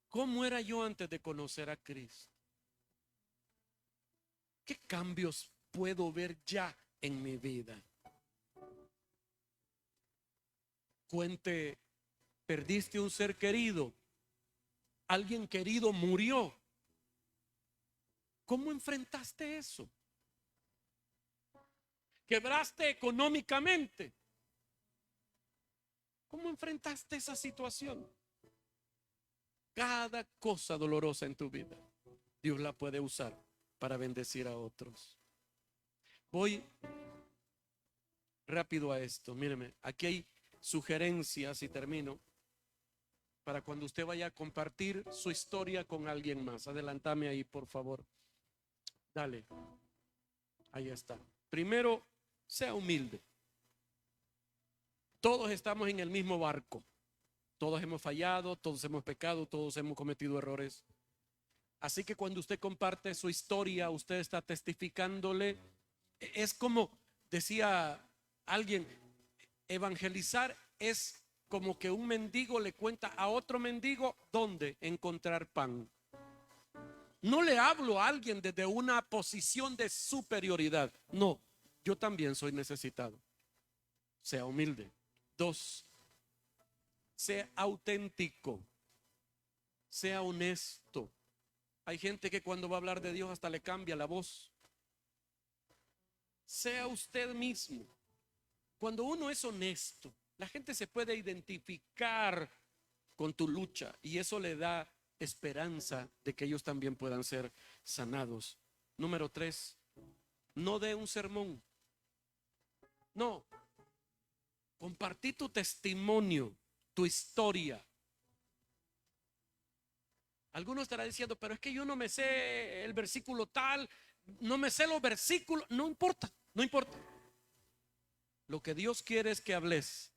¿Cómo era yo antes de conocer a Cristo? ¿Qué cambios puedo ver ya en mi vida? Cuente, perdiste un ser querido. Alguien querido murió. ¿Cómo enfrentaste eso? Quebraste económicamente. ¿Cómo enfrentaste esa situación? Cada cosa dolorosa en tu vida, Dios la puede usar para bendecir a otros. Voy rápido a esto. Míreme, aquí hay sugerencias y termino para cuando usted vaya a compartir su historia con alguien más. Adelántame ahí, por favor. Dale. Ahí está. Primero, sea humilde. Todos estamos en el mismo barco. Todos hemos fallado, todos hemos pecado, todos hemos cometido errores. Así que cuando usted comparte su historia, usted está testificándole. Es como decía alguien, evangelizar es como que un mendigo le cuenta a otro mendigo dónde encontrar pan. No le hablo a alguien desde una posición de superioridad. No, yo también soy necesitado. Sea humilde. 2, sea auténtico. Sea honesto. Hay gente que cuando va a hablar de Dios hasta le cambia la voz. Sea usted mismo. Cuando uno es honesto, la gente se puede identificar con tu lucha y eso le da esperanza de que ellos también puedan ser sanados. Número 3, no dé un sermón. No, Compartí tu testimonio, tu historia. Algunos estarán diciendo, pero es que yo no me sé el versículo tal, no me sé los versículos. No importa, no importa. Lo que Dios quiere es que hables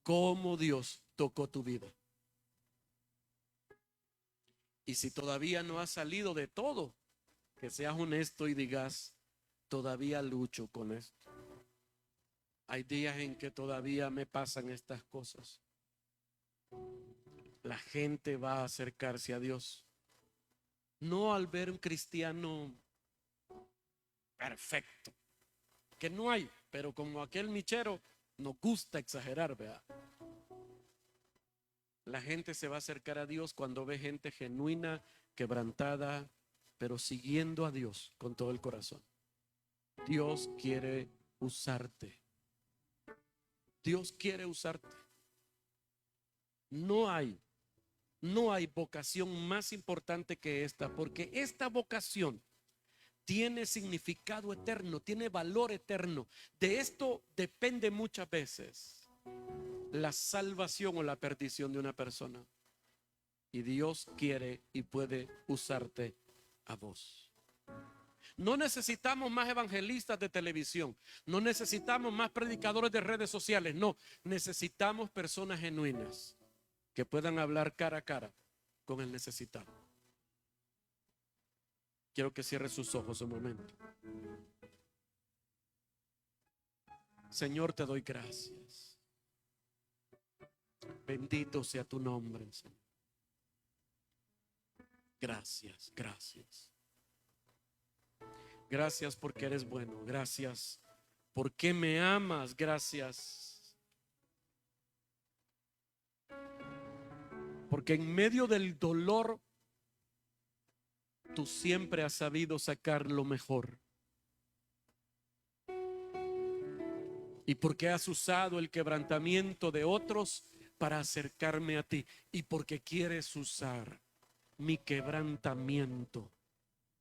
cómo Dios tocó tu vida. Y si todavía no has salido de todo, que seas honesto y digas, todavía lucho con esto. Hay días en que todavía me pasan estas cosas. La gente va a acercarse a Dios, no al ver un cristiano perfecto, que no hay, pero como aquel michero nos gusta exagerar, ¿verdad? La gente se va a acercar a Dios cuando ve gente genuina, quebrantada, pero siguiendo a Dios con todo el corazón. Dios quiere usarte. Dios quiere usarte. No hay vocación más importante que esta, porque esta vocación tiene significado eterno, tiene valor eterno. De esto depende muchas veces la salvación o la perdición de una persona. Y Dios quiere y puede usarte a vos. No necesitamos más evangelistas de televisión, no necesitamos más predicadores de redes sociales, no, necesitamos personas genuinas que puedan hablar cara a cara con el necesitado. Quiero que cierre sus ojos un momento. Señor, te doy gracias. Bendito sea tu nombre, Señor. Gracias, gracias. Gracias porque eres bueno. Gracias porque me amas. Gracias porque en medio del dolor tú siempre has sabido sacar lo mejor. Y porque has usado el quebrantamiento de otros para acercarme a ti. Y porque quieres usar mi quebrantamiento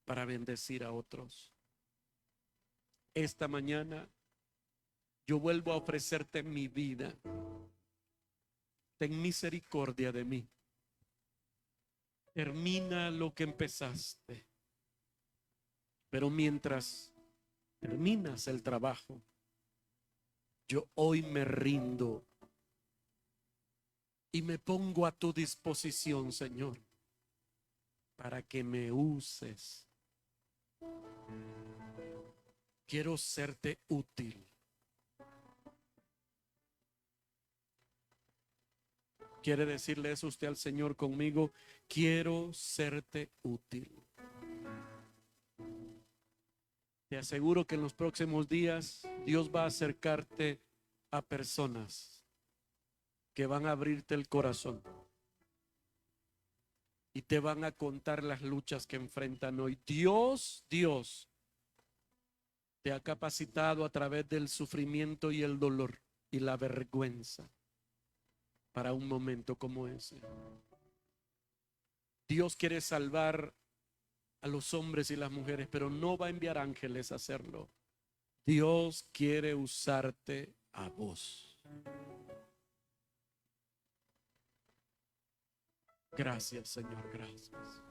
para bendecir a otros. Esta mañana yo vuelvo a ofrecerte mi vida. Ten misericordia de mí. Termina lo que empezaste. Pero mientras terminas el trabajo, yo hoy me rindo y me pongo a tu disposición, Señor, para que me uses. Quiero serte útil. ¿Quiere decirle eso usted al Señor conmigo? Quiero serte útil. Te aseguro que en los próximos días Dios va a acercarte a personas que van a abrirte el corazón y te van a contar las luchas que enfrentan hoy. Dios te ha capacitado a través del sufrimiento y el dolor y la vergüenza para un momento como ese. Dios quiere salvar a los hombres y las mujeres, pero no va a enviar ángeles a hacerlo. Dios quiere usarte a vos. Gracias, Señor, gracias.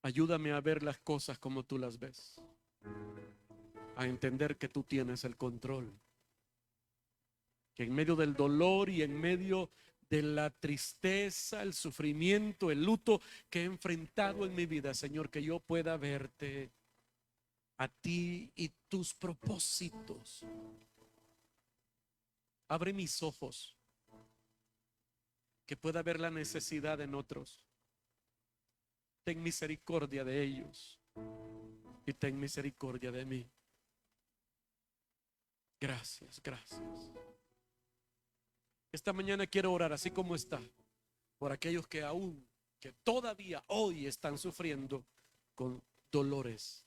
Ayúdame a ver las cosas como tú las ves, a entender que tú tienes el control, que en medio del dolor y en medio de la tristeza, el sufrimiento, el luto que he enfrentado en mi vida, Señor, que yo pueda verte a ti y tus propósitos. Abre mis ojos, que pueda ver la necesidad en otros. Ten misericordia de ellos y ten misericordia de mí. Gracias, gracias. Esta mañana quiero orar así como está por aquellos que todavía hoy están sufriendo con dolores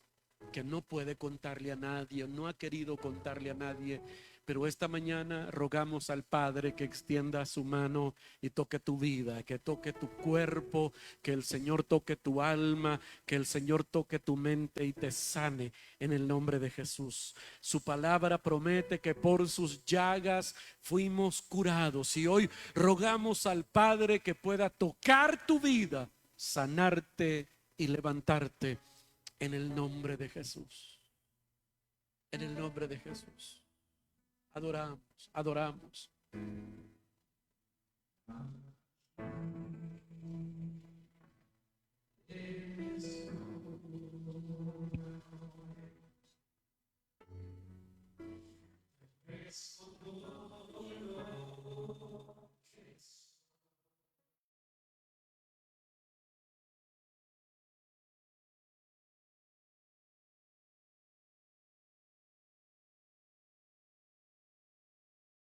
que no puede contarle a nadie, no ha querido contarle a nadie, Pero esta mañana rogamos al Padre que extienda su mano y toque tu vida, que toque tu cuerpo, que el Señor toque tu alma, que el Señor toque tu mente y te sane en el nombre de Jesús. Su palabra promete que por sus llagas fuimos curados, y hoy rogamos al Padre que pueda tocar tu vida, sanarte y levantarte en el nombre de Jesús. En el nombre de Jesús. Adoramos, adoramos.